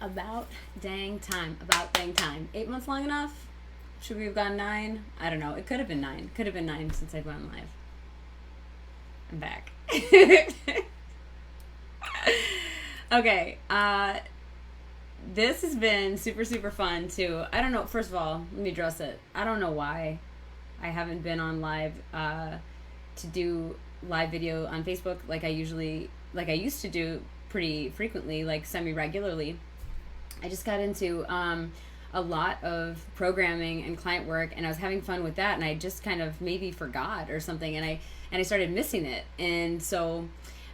About dang time. About dang time. 8 months long enough? Should we have gone 9? I don't know. It could have been 9. Could have been 9 since I went live. I'm back. Okay. This has been super, super fun too. I don't know. First of all, let me address it. I don't know why I haven't been on live to do live video on Facebook like I used to do pretty frequently, like semi-regularly. I just got into a lot of programming and client work, and I was having fun with that, and I just kind of maybe forgot or something, and I started missing it. And so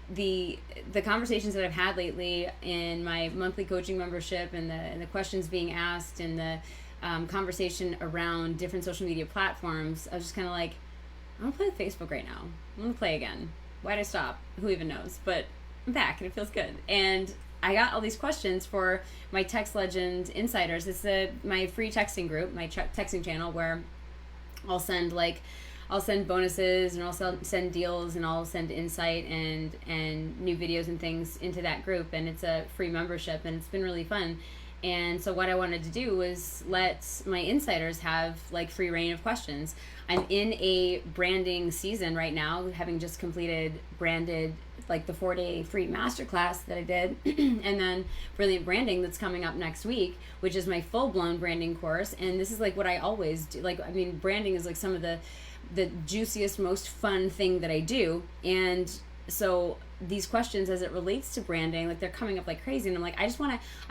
the conversations that I've had lately in my monthly coaching membership, and the questions being asked, and the conversation around different social media platforms, I was just kind of like, I want to play with Facebook right now. I want to play again. Why'd I stop? Who even knows? But I'm back and it feels good. And I got all these questions for my Text Legend Insiders. It's my free texting group, my texting channel, where I'll send bonuses, and I'll send deals, and I'll send insight and new videos and things into that group. And it's a free membership, and it's been really fun. And so what I wanted to do was let my insiders have like free reign of questions. I'm in a branding season right now, having just completed branded, like the 4-day free masterclass that I did, and then Brilliant Branding that's coming up next week, which is my full-blown branding course. And this is like what I always do. Like, I mean, branding is like some of the juiciest, most fun thing that I do. And so these questions as it relates to branding, like they're coming up like crazy, and I'm like, I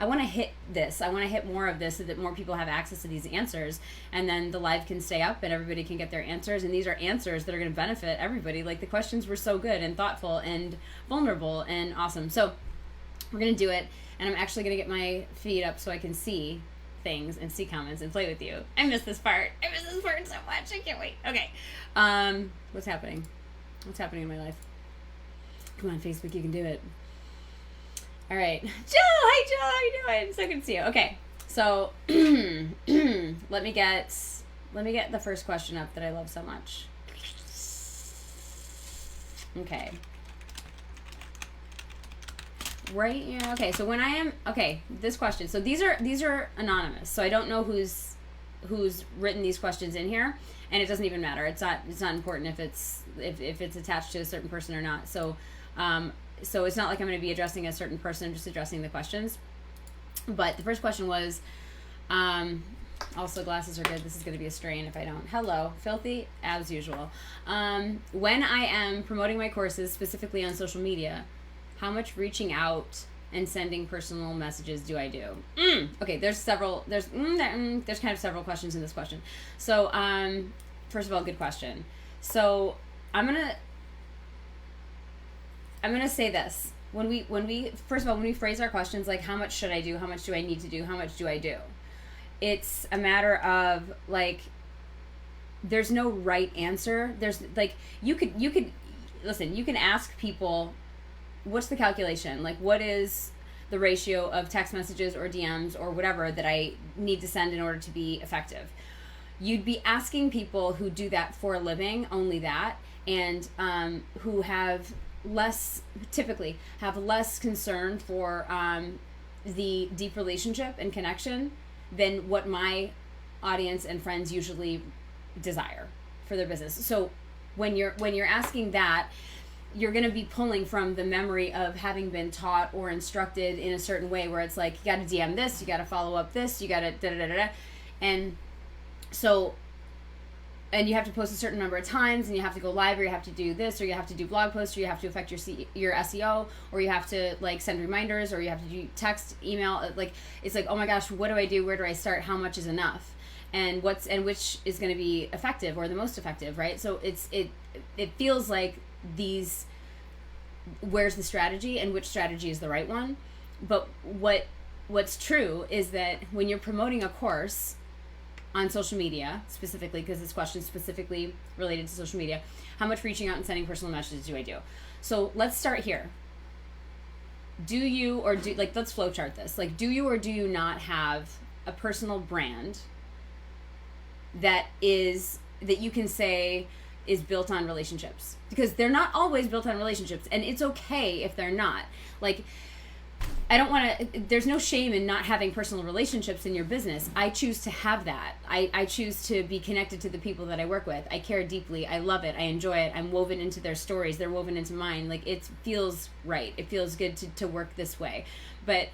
want to hit this. I want to hit more of this so that more people have access to these answers, and then the live can stay up and everybody can get their answers. And these are answers that are going to benefit everybody. Like, the questions were so good and thoughtful and vulnerable and awesome. So we're going to do it, and I'm actually going to get my feed up so I can see things and see comments and play with you. I miss this part so much. I can't wait. Okay. What's happening in my life? Come on, Facebook, you can do it. All right. Jill, hi Jill, how are you doing? So good to see you. Okay, so let me get the first question up that I love so much. Okay. Right, yeah, okay, so when I am, okay, this question, so these are anonymous, so I don't know who's written these questions in here, and it doesn't even matter. It's not important if it's attached to a certain person or not. So so it's not like I'm going to be addressing a certain person. I'm just addressing the questions. But the first question was, also glasses are good. This is going to be a strain if I don't. Hello, filthy as usual. When I am promoting my courses specifically on social media, how much reaching out and sending personal messages do I do? Okay, there's kind of several questions in this question. So first of all, good question. So I'm gonna say this. When we phrase our questions like, how much should I do? How much do I need to do? How much do I do? It's a matter of like, there's no right answer. There's like, you could listen, you can ask people, what's the calculation? Like, what is the ratio of text messages or DMs or whatever that I need to send in order to be effective? You'd be asking people who do that for a living, only that, and who typically have less concern for the deep relationship and connection than what my audience and friends usually desire for their business. So when you're asking that, you're going to be pulling from the memory of having been taught or instructed in a certain way, where it's like, you got to DM this, you got to follow up this, you got to da-da-da-da-da. And so, and you have to post a certain number of times, and you have to go live, or you have to do this, or you have to do blog posts, or you have to affect your SEO, or you have to like send reminders, or you have to do text, email. Like, it's like, oh my gosh, what do I do? Where do I start? How much is enough? And which is going to be effective or the most effective, right? So it feels like where's the strategy and which strategy is the right one. But what's true is that when you're promoting a course on social media, specifically, because this question is specifically related to social media, how much reaching out and sending personal messages do I do? So let's start here. Let's flowchart this. Like, do you or do you not have a personal brand that you can say is built on relationships? Because they're not always built on relationships, and it's okay if they're not. Like, I don't want to, there's no shame in not having personal relationships in your business. I choose to have that. I choose to be connected to the people that I work with. I care deeply. I love it. I enjoy it. I'm woven into their stories. They're woven into mine. Like, it feels right. It feels good to work this way. But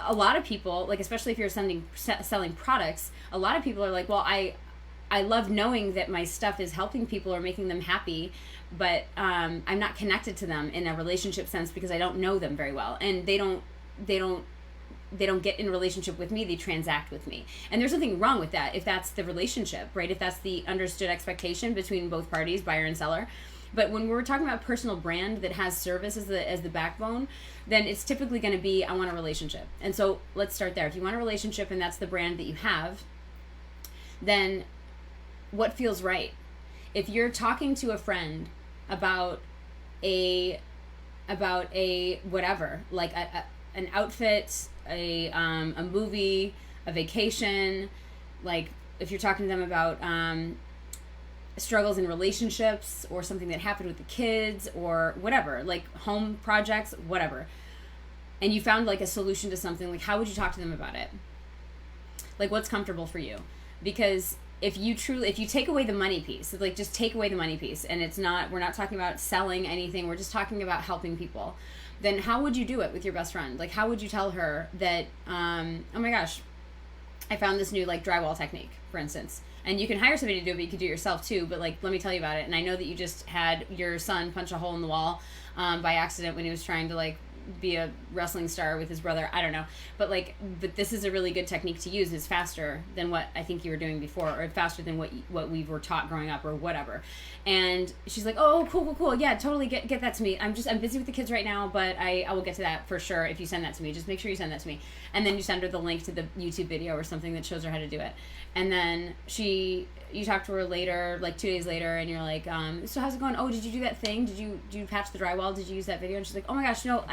a lot of people, like, especially if you're selling products, a lot of people are like, well, I love knowing that my stuff is helping people or making them happy, but I'm not connected to them in a relationship sense because I don't know them very well, and they don't get in a relationship with me. They transact with me, and there's nothing wrong with that if that's the relationship, right? If that's the understood expectation between both parties, buyer and seller. But when we're talking about personal brand that has service as the backbone, then it's typically going to be, I want a relationship. And so let's start there. If you want a relationship and that's the brand that you have, then what feels right? If you're talking to a friend about a whatever, like an outfit, a movie, a vacation, like if you're talking to them about struggles in relationships or something that happened with the kids or whatever, like home projects, whatever, and you found like a solution to something, like how would you talk to them about it? Like, what's comfortable for you? Because if you take away the money piece, like just take away the money piece, and we're not talking about selling anything, we're just talking about helping people, then how would you do it with your best friend? Like, how would you tell her that, oh my gosh, I found this new like drywall technique, for instance, and you can hire somebody to do it, but you could do it yourself too, but like, let me tell you about it. And I know that you just had your son punch a hole in the wall by accident when he was trying to like be a wrestling star with his brother. I don't know. But this is a really good technique to use. It's faster than what I think you were doing before, or faster than what we were taught growing up or whatever. And she's like, oh, cool. Yeah, totally get that to me. I'm busy with the kids right now, but I will get to that for sure if you send that to me. Just make sure you send that to me. And then you send her the link to the YouTube video or something that shows her how to do it. And then you talk to her later, like 2 days later, and you're like, so how's it going? Oh, did you do that thing? Did you patch the drywall? Did you use that video? And she's like, oh my gosh, no,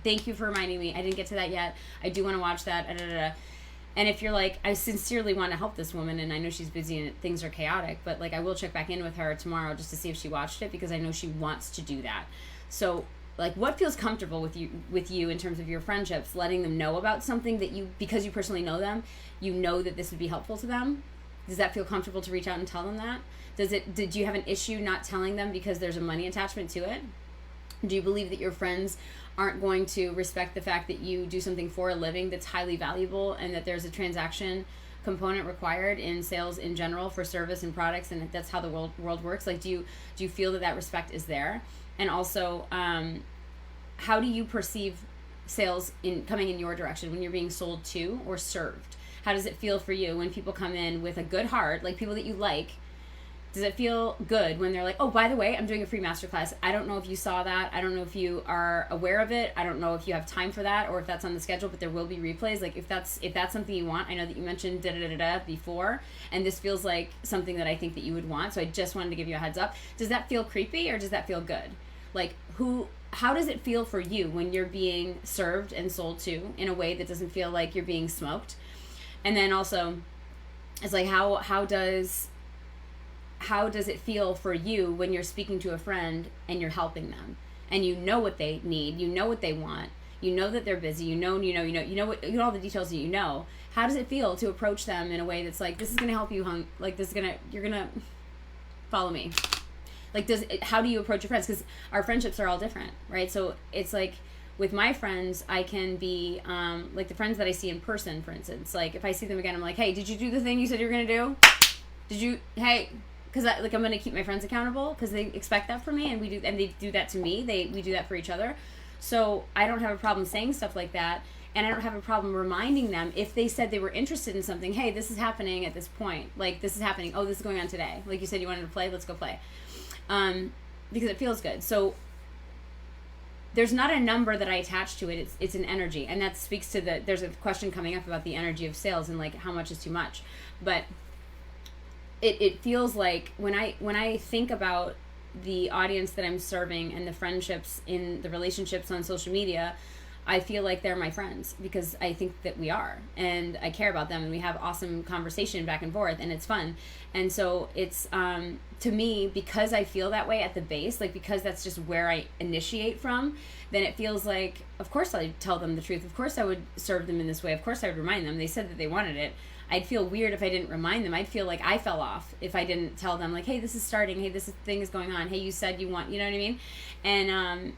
thank you for reminding me. I didn't get to that yet. I do want to watch that. And if you're like, I sincerely want to help this woman, and I know she's busy and things are chaotic, but like I will check back in with her tomorrow just to see if she watched it, because I know she wants to do that. So like, what feels comfortable with you in terms of your friendships, letting them know about something that because you personally know them, you know that this would be helpful to them? Does that feel comfortable to reach out and tell them that? Did you have an issue not telling them because there's a money attachment to it? Do you believe that your friends aren't going to respect the fact that you do something for a living that's highly valuable, and that there's a transaction component required in sales in general for service and products, and that's how the world works? Like, do you feel that respect is there? And also, how do you perceive sales coming in your direction when you're being sold to or served? How does it feel for you when people come in with a good heart, like people that you like? Does it feel good when they're like, oh, by the way, I'm doing a free masterclass. I don't know if you saw that. I don't know if you are aware of it. I don't know if you have time for that or if that's on the schedule, but there will be replays. Like, if that's something you want, I know that you mentioned da-da-da-da before, and this feels like something that I think that you would want. So I just wanted to give you a heads up. Does that feel creepy or does that feel good? Like, how does it feel for you when you're being served and sold to in a way that doesn't feel like you're being smoked? And then also, it's like, how does it feel for you when you're speaking to a friend and you're helping them, and you know what they need, you know what they want, you know that they're busy, you know all the details that you know. How does it feel to approach them in a way that's like, this is gonna help you, you're gonna follow me? Like, how do you approach your friends? Because our friendships are all different, right? So it's like, with my friends, I can be, like the friends that I see in person, for instance, like if I see them again, I'm like, hey, did you do the thing you said you were going to do? Because I'm going to keep my friends accountable because they expect that from me, and they do that to me. We do that for each other. So I don't have a problem saying stuff like that, and I don't have a problem reminding them if they said they were interested in something. Hey, this is happening at this point. Like, this is happening. Oh, this is going on today. Like you said, you wanted to play. Let's go play. Because it feels good. So there's not a number that I attach to it. It's an energy, and that speaks to there's a question coming up about the energy of sales and like how much is too much. But it feels like when I think about the audience that I'm serving and the friendships in the relationships on social media, I feel like they're my friends because I think that we are, and I care about them, and we have awesome conversation back and forth, and it's fun. And so it's, to me, because I feel that way at the base, like because that's just where I initiate from, then it feels like, of course I'd tell them the truth. Of course I would serve them in this way. Of course I would remind them. They said that they wanted it. I'd feel weird if I didn't remind them. I'd feel like I fell off if I didn't tell them, like, hey, this is starting. Hey, thing is going on. Hey, you said you want, you know what I mean?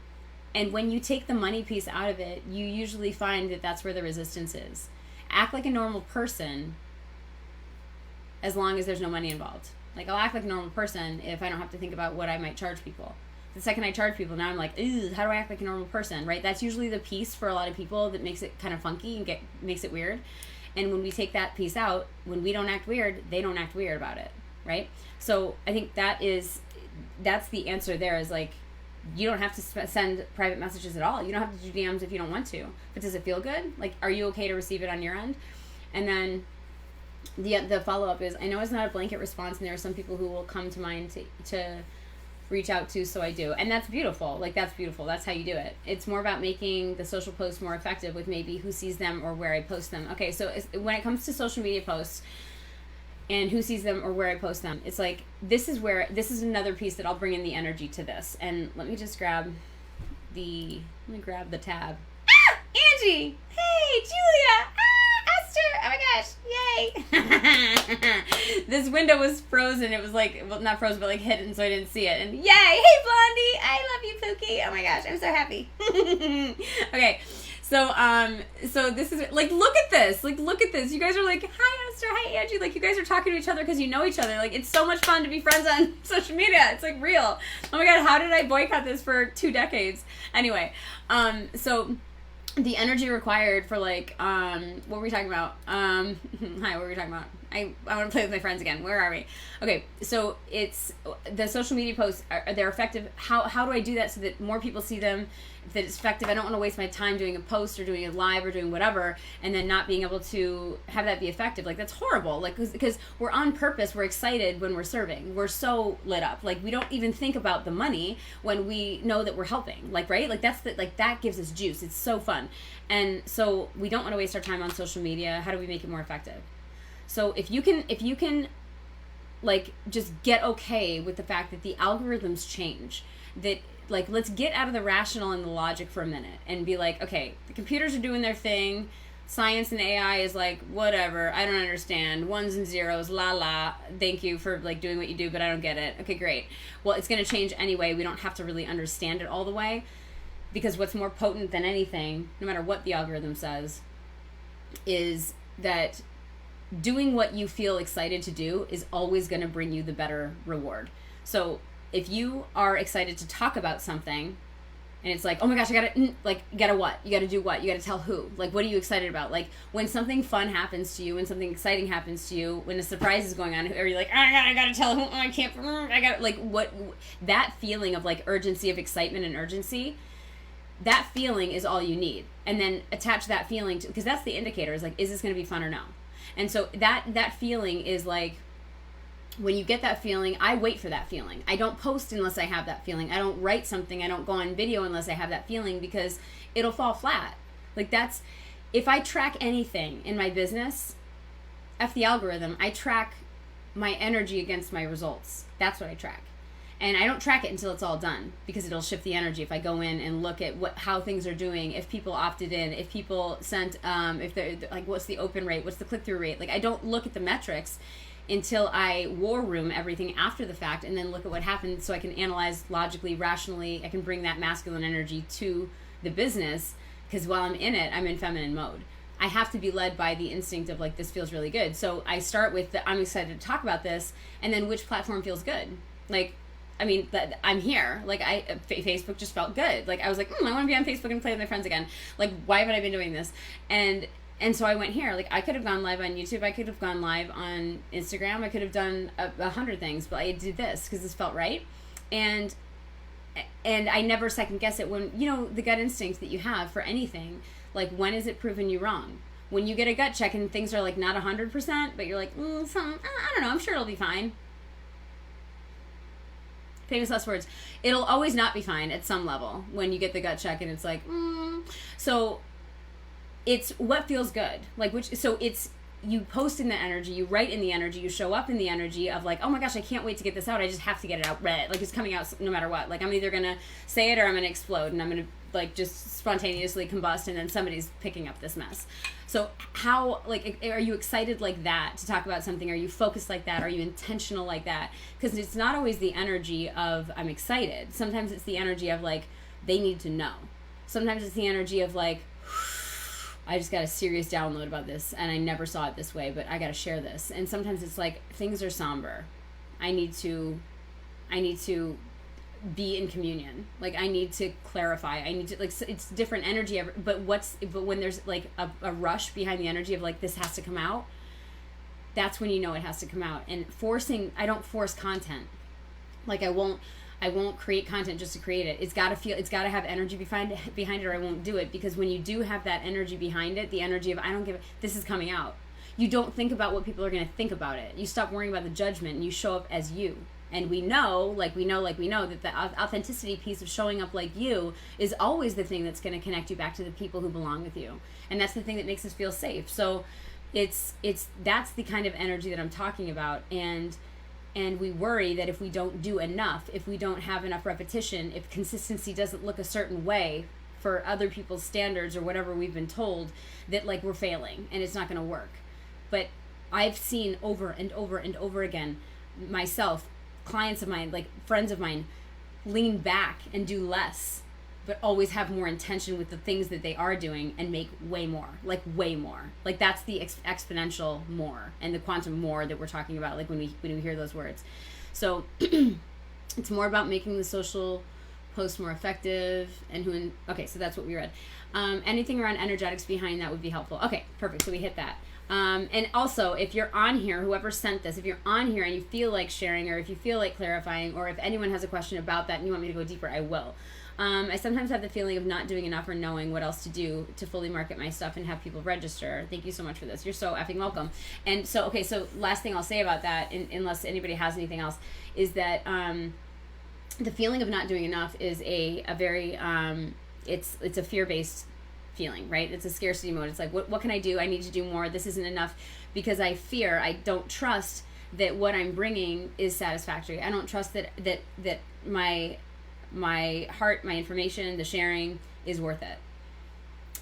And when you take the money piece out of it, you usually find that that's where the resistance is. Act like a normal person as long as there's no money involved. Like, I'll act like a normal person if I don't have to think about what I might charge people. The second I charge people, now I'm like, ew, how do I act like a normal person, right? That's usually the piece for a lot of people that makes it kind of funky and makes it weird. And when we take that piece out, when we don't act weird, they don't act weird about it, right? So I think that's the answer there, is like, you don't have to send private messages at all. You don't have to do DMs if you don't want to. But does it feel good? Like, are you okay to receive it on your end? And then the follow-up is, I know it's not a blanket response, and there are some people who will come to mind to reach out to, so I do. And that's beautiful. Like, that's beautiful. That's how you do it. It's more about making the social posts more effective with maybe who sees them or where I post them. Okay, so when it comes to social media posts, and who sees them or where I post them, it's like, this is another piece that I'll bring in the energy to this. And let me just grab the tab. Ah, Angie! Hey, Julia! Ah, Esther! Oh my gosh, yay! This window was frozen. It was like, well, not frozen, but like hidden, so I didn't see it. And yay! Hey, Blondie! I love you, Pookie! Oh my gosh, I'm so happy. Okay. So this is, like, look at this. Like, look at this. You guys are like, hi, Esther. Hi, Angie. Like, you guys are talking to each other because you know each other. Like, it's so much fun to be friends on social media. It's, like, real. Oh, my God. How did I boycott this for 2 decades? Anyway, so the energy required for, like, what were we talking about? Hi, what were we talking about? I want to play with my friends again. Where are we? Okay, so it's the social media posts. They're effective. How do I do that so that more people see them? That it's effective. I don't want to waste my time doing a post or doing a live or doing whatever, and then not being able to have that be effective. Like, that's horrible. Like, because we're on purpose. We're excited when we're serving. We're so lit up. Like, we don't even think about the money when we know that we're helping. Like, right? Like, that gives us juice. It's so fun. And so we don't want to waste our time on social media. How do we make it more effective? So if you can like, just get okay with the fact that the algorithms change, that, like, let's get out of the rational and the logic for a minute and be like, okay, the computers are doing their thing. Science and AI is like, whatever, I don't understand. Ones and zeros, la la. Thank you for, like, doing what you do, but I don't get it. Okay, great. Well, it's going to change anyway. We don't have to really understand it all the way, because what's more potent than anything, no matter what the algorithm says, is that doing what you feel excited to do is always going to bring you the better reward. So if you are excited to talk about something, and it's like, oh my gosh, you gotta what? You gotta do what? You gotta tell who? Like, what are you excited about? Like, when something fun happens to you, when something exciting happens to you, when a surprise is going on, or you're like, oh, I gotta tell who, I can't, I gotta, like, what, that feeling of, like, urgency, of excitement and urgency, that feeling is all you need. And then attach that feeling to, because that's the indicator, is like, is this gonna be fun or no? And so that feeling is like, when you get that feeling, I wait for that feeling. I don't post unless I have that feeling. I don't write something, I don't go on video unless I have that feeling, because it'll fall flat. Like, that's, if I track anything in my business, F the algorithm, I track my energy against my results. That's what I track. And I don't track it until it's all done, because it'll shift the energy if I go in and look at how things are doing, if people opted in, if people sent, if they're, like, what's the open rate, what's the click-through rate. Like, I don't look at the metrics until I war room everything after the fact, and then look at what happened, so I can analyze logically, rationally. I can bring that masculine energy to the business, because while I'm in it, I'm in feminine mode. I have to be led by the instinct of, like, this feels really good. So I start with I'm excited to talk about this, and then which platform feels good. Like, I mean, I'm here. Like, Facebook just felt good. Like, I was like, I want to be on Facebook and play with my friends again. Like, why haven't I been doing this? And so I went here. Like, I could have gone live on YouTube. I could have gone live on Instagram. I could have done 100 things, but I did this because this felt right. And I never second guess it when, you know, the gut instinct that you have for anything. Like, when is it proven you wrong? When you get a gut check and things are, like, not 100%, but you're like, I don't know, I'm sure it'll be fine. famous last words. It'll always not be fine at some level when you get the gut check and it's like, So it's what feels good. So it's, you post in the energy, you write in the energy, you show up in the energy of like, oh my gosh, I can't wait to get this out. I just have to get it out read. Like, it's coming out no matter what. Like, I'm either going to say it or I'm going to explode and I'm going to like just spontaneously combust and then somebody's picking up this mess. So how, like, are you excited like that to talk about something? Are you focused like that? Are you intentional like that? Because it's not always the energy of I'm excited. Sometimes it's the energy of like, they need to know. Sometimes it's the energy of like, I just got a serious download about this and I never saw it this way, but I got to share this. And sometimes it's like, things are somber. I need to be in communion. Like, I need to clarify. I need to, like, it's different energy. But when there's like a rush behind the energy of like, this has to come out, that's when you know it has to come out. And I don't force content. Like, I won't create content just to create it. It's got to have energy behind it, or I won't do it. Because when you do have that energy behind it, the energy of, I don't give it, this is coming out. You don't think about what people are going to think about it. You stop worrying about the judgment and you show up as you. And we know that the authenticity piece of showing up like you is always the thing that's going to connect you back to the people who belong with you. And that's the thing that makes us feel safe. So that's the kind of energy that I'm talking about. And we worry that if we don't do enough, if we don't have enough repetition, if consistency doesn't look a certain way for other people's standards or whatever we've been told, that like we're failing and it's not going to work. But I've seen over and over and over again, myself, clients of mine, like friends of mine, lean back and do less, but always have more intention with the things that they are doing and make way more. Like that's the exponential more and the quantum more that we're talking about, like when we hear those words. So it's more about making the social post more effective okay, so that's what we read. Anything around energetics behind that would be helpful. Okay, perfect. So we hit that. And also, if you're on here, whoever sent this, if you're on here and you feel like sharing, or if you feel like clarifying, or if anyone has a question about that and you want me to go deeper, I will. I sometimes have the feeling of not doing enough or knowing what else to do to fully market my stuff and have people register. Thank you so much for this. You're so effing welcome. And so, okay, so last thing I'll say about that, unless anybody has anything else, is that the feeling of not doing enough is a very, it's a fear-based feeling, right? It's a scarcity mode. It's like, what can I do? I need to do more. This isn't enough because I don't trust that what I'm bringing is satisfactory. I don't trust that my heart, my information, the sharing is worth it.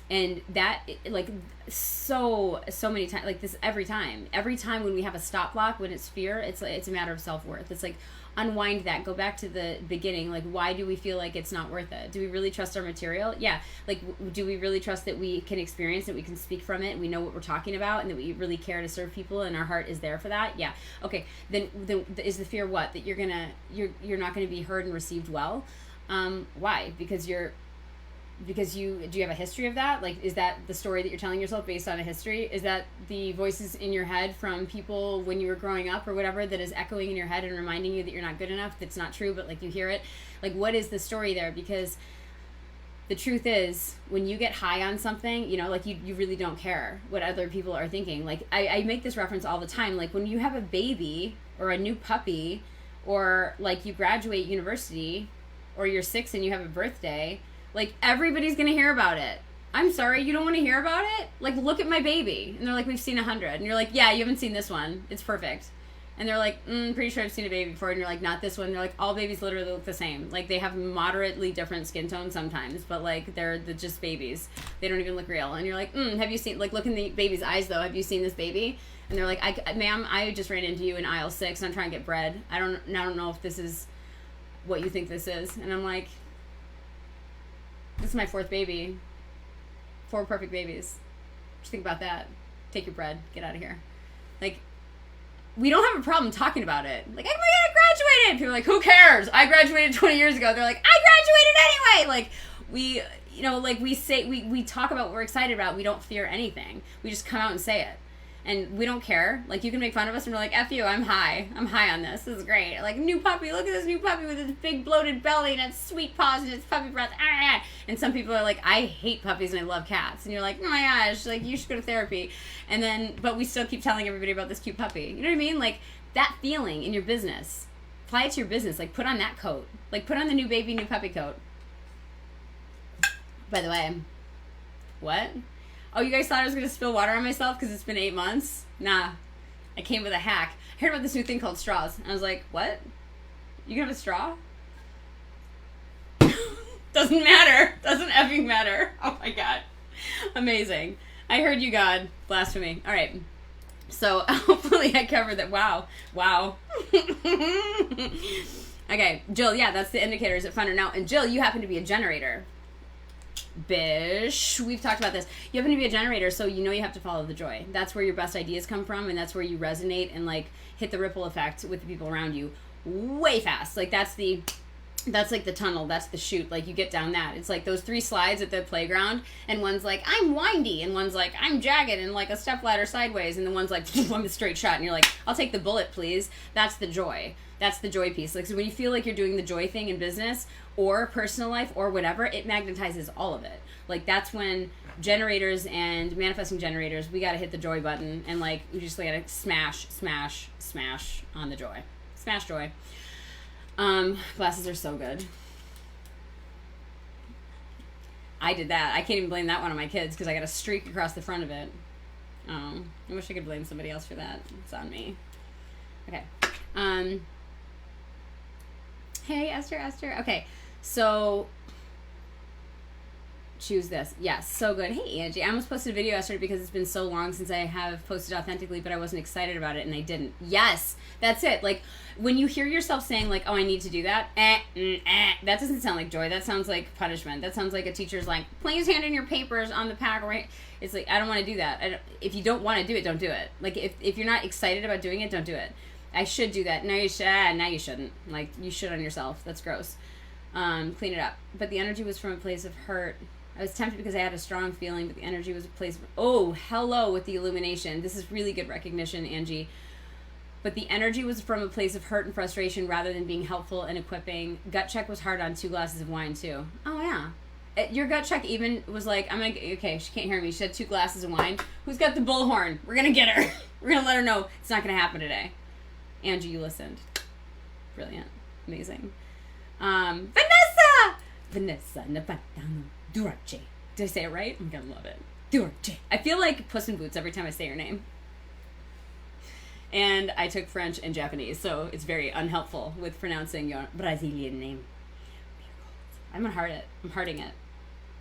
And that, like, so many times, like this, every time when we have a stop block, when it's fear, it's a matter of self-worth. It's like, unwind that, go back to the beginning. Like, why do we feel like it's not worth it? Do we really trust our material? Yeah. Like, do we really trust that we can experience it, we can speak from it, and we know what we're talking about, and that we really care to serve people, and our heart is there for that? Yeah. Okay. Then is the fear what? That you're not going to be heard and received well? Why? Because do you have a history of that? Like, is that the story that you're telling yourself based on a history? Is that the voices in your head from people when you were growing up or whatever that is echoing in your head and reminding you that you're not good enough? That's not true, but like you hear it. Like, what is the story there? Because the truth is, when you get high on something, like you really don't care what other people are thinking. Like, I make this reference all the time. Like, when you have a baby or a new puppy, or like you graduate university, or you're 6 and you have a birthday, like, everybody's going to hear about it. I'm sorry, you don't want to hear about it? Like, look at my baby. And they're like, we've seen 100. And you're like, yeah, you haven't seen this one. It's perfect. And they're like, pretty sure I've seen a baby before. And you're like, not this one. And they're like, all babies literally look the same. Like, they have moderately different skin tones sometimes, but like, they're just babies. They don't even look real. And you're like, have you seen, like, look in the baby's eyes though. Have you seen this baby? And they're like, ma'am, I just ran into you in aisle 6 and I'm trying to get bread. I don't know if this is what you think this is. And I'm like, this is my 4th baby. 4 perfect babies. Just think about that. Take your bread. Get out of here. Like, we don't have a problem talking about it. Like, oh my God, I graduated. People are like, who cares? I graduated 20 years ago. They're like, I graduated anyway. Like, we talk about what we're excited about. We don't fear anything. We just come out and say it. And we don't care. Like, you can make fun of us and we're like, F you, I'm high on this. This is great. Like, new puppy, look at this new puppy with its big bloated belly and its sweet paws and its puppy breath. And some people are like, I hate puppies and I love cats. And you're like, oh my gosh, like, you should go to therapy. But we still keep telling everybody about this cute puppy. You know what I mean? Like, that feeling in your business Apply it to your business. Like, put on that coat. Like, put on the new baby, new puppy coat. By the way, what? Oh, you guys thought I was going to spill water on myself because it's been 8 months? Nah. I came with a hack. I heard about this new thing called straws. And I was like, what? You can have a straw? Doesn't matter. Doesn't effing matter. Oh my God. Amazing. I heard you, God. Blasphemy. All right. So hopefully I covered that. Wow. Okay, Jill, yeah, that's the indicators at Funder. Now, and Jill, you happen to be a generator. Bish. We've talked about this. You happen to be a generator, so you know you have to follow the joy. That's where your best ideas come from, and that's where you resonate and like hit the ripple effect with the people around you way fast. Like that's like the tunnel, that's the chute. Like you get down that. It's like those 3 slides at the playground, and one's like, I'm windy, and one's like, I'm jagged, and like a stepladder sideways, and the one's like, I'm a straight shot, and you're like, I'll take the bullet, please. That's the joy. That's the joy piece. Like, so when you feel like you're doing the joy thing in business or personal life or whatever, it magnetizes all of it. Like that's when generators and manifesting generators, we got to hit the joy button, and like we just got to smash on the joy. Smash joy. Glasses are so good. I did that. I can't even blame that one on my kids because I got a streak across the front of it. Oh, I wish I could blame somebody else for that. It's on me. Okay. Hey, Esther. Okay, so choose this. Yes, so good. Hey, Angie. I almost posted a video yesterday because it's been so long since I have posted authentically, but I wasn't excited about it, and I didn't. Yes, that's it. Like, when you hear yourself saying, like, oh, I need to do that, that doesn't sound like joy. That sounds like punishment. That sounds like a teacher's like, please hand in your papers on the pack, right? It's like, I don't want to do that. If you don't want to do it, don't do it. Like, if you're not excited about doing it, don't do it. I should do that. No, you should. Now you shouldn't. Like, you should on yourself. That's gross. Clean it up. But the energy was from a place of hurt. I was tempted because I had a strong feeling, but the energy was a place of, oh, hello with the illumination. This is really good recognition, Angie. But the energy was from a place of hurt and frustration rather than being helpful and equipping. Gut check was hard on 2 glasses of wine, too. Oh, yeah. Your gut check even was like, okay, she can't hear me. She had 2 glasses of wine. Who's got the bullhorn? We're going to get her. We're going to let her know it's not going to happen today. Angie, you listened. Brilliant. Amazing. Vanessa Navarro Durace. Did I say it right? I'm going to love it. Durace. I feel like Puss in Boots every time I say her name. And I took French and Japanese, so it's very unhelpful with pronouncing your Brazilian name. I'm going to heart it. I'm hearting it.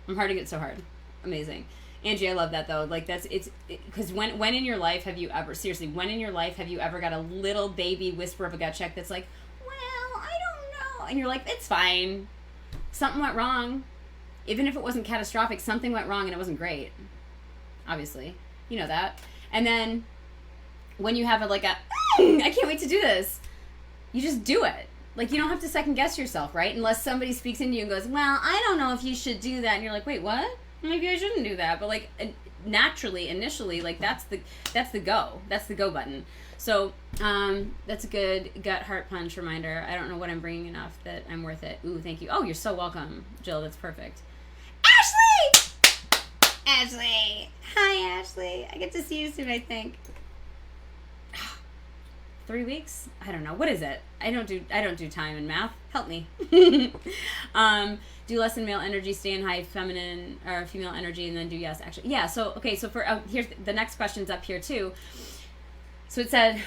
I'm hearting it so hard. Amazing. Angie, I love that though. Like because when in your life have you ever, seriously, when in your life have you ever got a little baby whisper of a gut check that's like, well, I don't know. And you're like, it's fine. Something went wrong. Even if it wasn't catastrophic, something went wrong and it wasn't great. Obviously. You know that. And then when you have I can't wait to do this. You just do it. Like, you don't have to second guess yourself, right? Unless somebody speaks into you and goes, well, I don't know if you should do that. And you're like, wait, what? Maybe I shouldn't do that. But like naturally, initially, like that's the go. That's the go button. So that's a good gut heart punch reminder. I don't know what I'm bringing enough that I'm worth it. Ooh, thank you. Oh, you're so welcome, Jill. That's perfect. Ashley. Hi, Ashley. I get to see you soon, I think. 3 weeks? I don't know. What is it? I don't do time and math. Help me. Do less in male energy, stay in high feminine or female energy, and then do yes. Actually, yeah. So okay. So for here's the next question's up here too. So it said,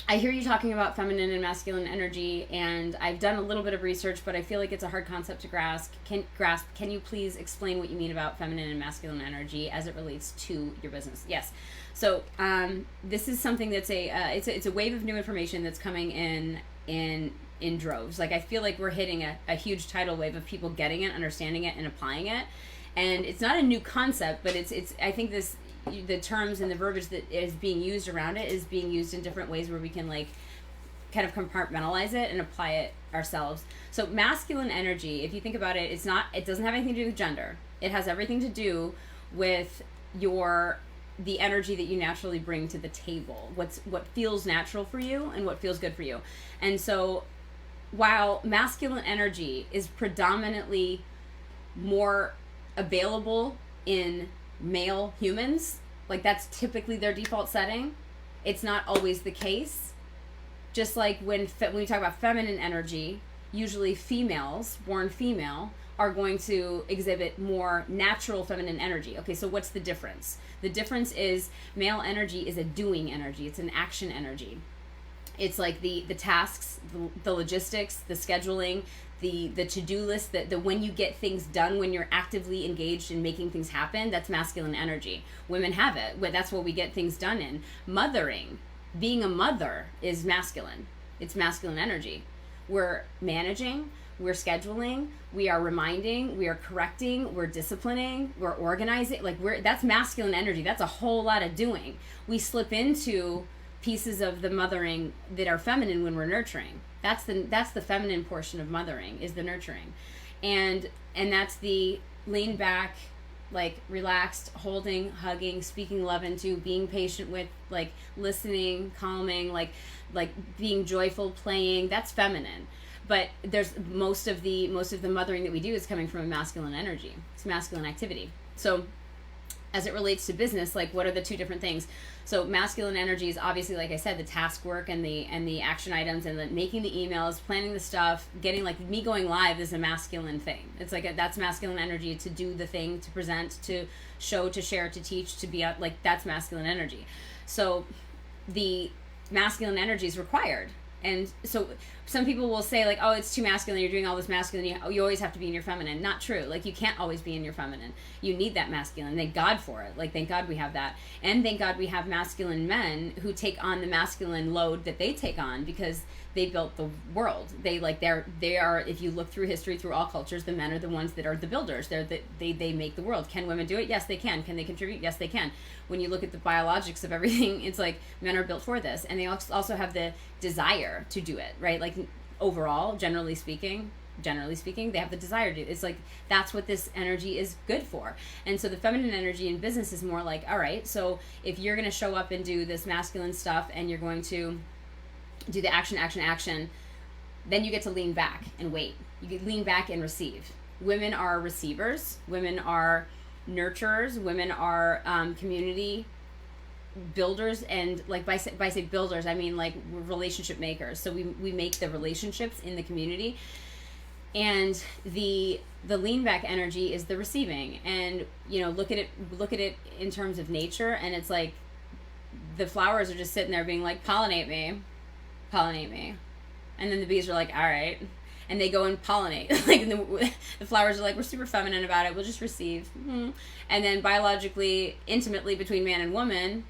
I hear you talking about feminine and masculine energy, and I've done a little bit of research, but I feel like it's a hard concept to grasp. Can you please explain what you mean about feminine and masculine energy as it relates to your business? Yes. So this is something that's it's a wave of new information that's coming in droves. Like I feel like we're hitting a huge tidal wave of people getting it, understanding it, and applying it. And it's not a new concept, but it's I think the terms and the verbiage that is being used around it is being used in different ways where we can like kind of compartmentalize it and apply it ourselves. So masculine energy, if you think about it, it doesn't have anything to do with gender. It has everything to do with the energy that you naturally bring to the table, what feels natural for you and what feels good for you. And so while masculine energy is predominantly more available in male humans, like that's typically their default setting, it's not always the case. Just like when we talk about feminine energy, usually females, born female, are going to exhibit more natural feminine energy. Okay, so what's the difference? The difference is male energy is a doing energy. It's an action energy. It's like the tasks, the logistics, the scheduling, the to-do list, the when you get things done, when you're actively engaged in making things happen, that's masculine energy. Women have it, but that's what we get things done in. Mothering, being a mother is masculine. It's masculine energy. We're managing, we're scheduling, we are reminding, we are correcting, we're disciplining, we're organizing. Like that's masculine energy. That's a whole lot of doing. We slip into pieces of the mothering that are feminine when we're nurturing. That's the feminine portion of mothering, is the nurturing. And that's the lean back, like relaxed, holding, hugging, speaking love into, being patient with, like listening, calming, like being joyful, playing. That's feminine. But there's most of the mothering that we do is coming from a masculine energy. It's masculine activity. So as it relates to business, like what are the two different things? So masculine energy is obviously, like I said, the task work and the action items and the making the emails, planning the stuff, getting, like me going live is a masculine thing. It's like that's masculine energy, to do the thing, to present, to show, to share, to teach, to be out, like that's masculine energy. So the masculine energy is required. And so some people will say, like, oh, it's too masculine, you're doing all this masculine, you always have to be in your feminine. Not true. Like, you can't always be in your feminine. You need that masculine. Thank God for it. Like, thank God we have that. And thank God we have masculine men who take on the masculine load that they take on, because they built the world. They are, if you look through history, through all cultures, the men are the ones that are the builders. They make the world. Can women do it? Yes, they can. Can they contribute? Yes, they can. When you look at the biologics of everything, it's like men are built for this, and they also have the desire to do it, right? Like overall, generally speaking, they have the desire to do it. It's like that's what this energy is good for. And so the feminine energy in business is more like, all right, so if you're going to show up and do this masculine stuff and you're going to do the action, then you get to lean back and wait. You get lean back and receive. Women are receivers. Women are nurturers. Women are community builders, and like by say builders, I mean like relationship makers. So we make the relationships in the community, and the lean back energy is the receiving. And look at it in terms of nature, and it's like the flowers are just sitting there being like, pollinate me, and then the bees are like, all right, and they go and pollinate. Like the flowers are like, we're super feminine about it, we'll just receive. And then biologically, intimately between man and woman,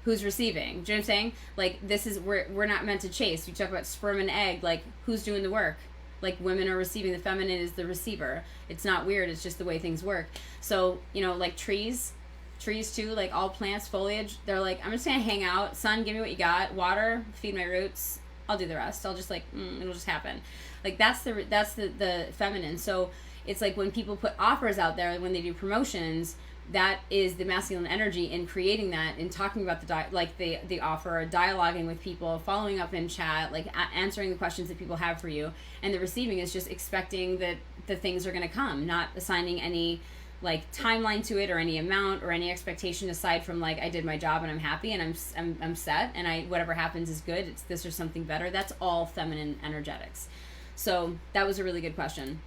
who's receiving? Do you know what I'm saying? Like, this is, we're not meant to chase. We talk about sperm and egg, like who's doing the work? Like, women are receiving, the feminine is the receiver. It's not weird, it's just the way things work. So like trees too, like all plants, foliage, they're like, I'm just gonna hang out, sun, give me what you got, water, feed my roots, I'll do the rest. I'll just like, it'll just happen. Like that's the feminine. So it's like when people put offers out there, when they do promotions, that is the masculine energy in creating that, in talking about the offer, dialoguing with people, following up in chat, like answering the questions that people have for you. And the receiving is just expecting that the things are going to come, not assigning any like timeline to it or any amount or any expectation aside from like, I did my job and I'm happy and I'm set, and whatever happens is good. It's this or something better. That's all feminine energetics. So that was a really good question.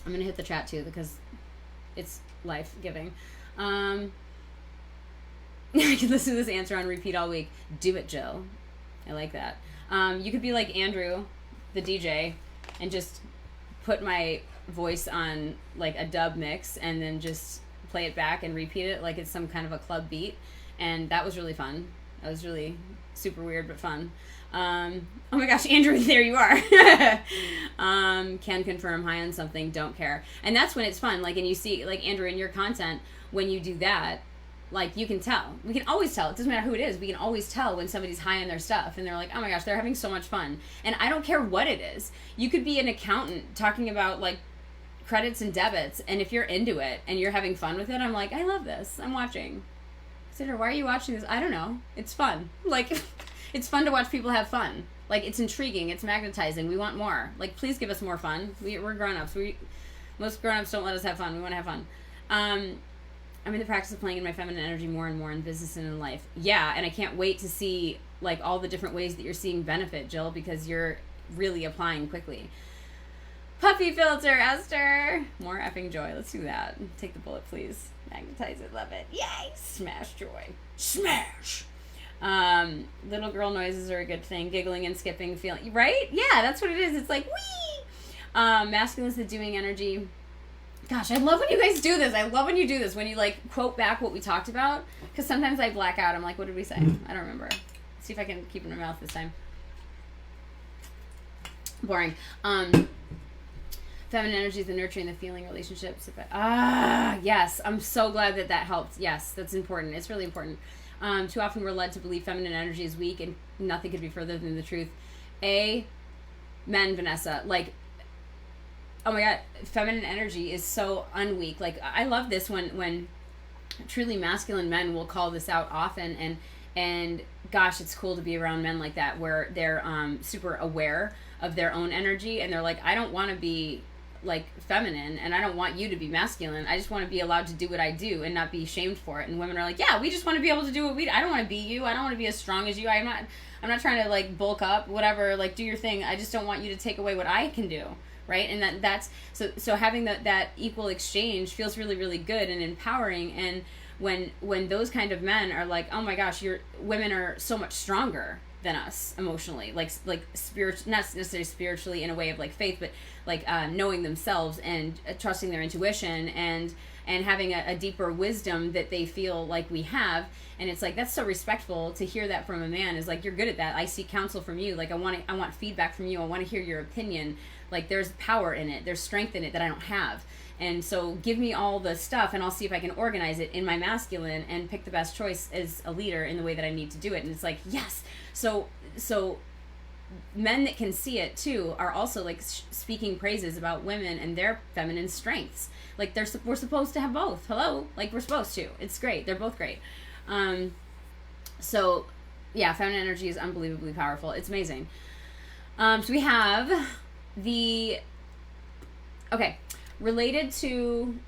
I'm gonna hit the chat too because it's life giving. I can listen to this answer on repeat all week. Do it, Jill. I like that. You could be like Andrew, the DJ, and just put my voice on like a dub mix and then just play it back and repeat it like it's some kind of a club beat. And that was really fun. That was really super weird but fun. Oh my gosh, Andrew, there you are. Can confirm, high on something, don't care. And that's when it's fun. Like, and you see, like, Andrew, in your content, when you do that, like, you can tell. We can always tell. It doesn't matter who it is. We can always tell when somebody's high on their stuff and they're like, oh my gosh, they're having so much fun. And I don't care what it is. You could be an accountant talking about like credits and debits, and if you're into it and you're having fun with it, I'm like, I love this. I'm watching. Sandra, why are you watching this? I don't know. It's fun. Like, it's fun to watch people have fun. Like, it's intriguing. It's magnetizing. We want more. Like, please give us more fun. We're grown-ups. Most grown-ups don't let us have fun. We want to have fun. I'm in the practice of playing in my feminine energy more and more in business and in life. Yeah, and I can't wait to see like all the different ways that you're seeing benefit, Jill, because you're really applying quickly. Puppy filter, Esther. More effing joy. Let's do that. Take the bullet, please. Magnetize it, love it. Yay! Smash joy. Smash! Little girl noises are a good thing. Giggling and skipping, feeling, right? Yeah, that's what it is. It's like, wee! Masculine is the doing energy. Gosh, I love when you guys do this. I love when you do this. When you, like, quote back what we talked about. Because sometimes I black out. I'm like, what did we say? I don't remember. Let's see if I can keep it in my mouth this time. Boring. Feminine energy is the nurturing, the feeling relationships. Yes. I'm so glad that helped. Yes, that's important. It's really important. Too often we're led to believe feminine energy is weak, and nothing could be further than the truth. Men, Vanessa. Like, oh my God, feminine energy is so unweak. Like, I love this when truly masculine men will call this out often, and gosh, it's cool to be around men like that, where they're super aware of their own energy, and they're like, I don't want to be like feminine, and I don't want you to be masculine. I just want to be allowed to do what I do and not be shamed for it. And women are like, yeah, we just want to be able to do what we do. I don't want to be you. I don't want to be as strong as you. I'm not trying to like bulk up, whatever, like do your thing. I just don't want you to take away what I can do. Right. And that's so having that equal exchange feels really, really good and empowering. And when those kind of men are like, oh my gosh, women are so much stronger than us emotionally, like spiritual, not necessarily spiritually in a way of like faith, but like knowing themselves and trusting their intuition and having a deeper wisdom that they feel like we have. And it's like, that's so respectful to hear that from a man, is like, you're good at that. I seek counsel from you. Like, I want feedback from you. I want to hear your opinion. Like, there's power in it. There's strength in it that I don't have. And so give me all the stuff and I'll see if I can organize it in my masculine and pick the best choice as a leader in the way that I need to do it. And it's like, yes. So men that can see it too are also like speaking praises about women and their feminine strengths. Like, we're supposed to have both. Hello? Like, we're supposed to. It's great. They're both great. So yeah, feminine energy is unbelievably powerful. It's amazing. So we have related to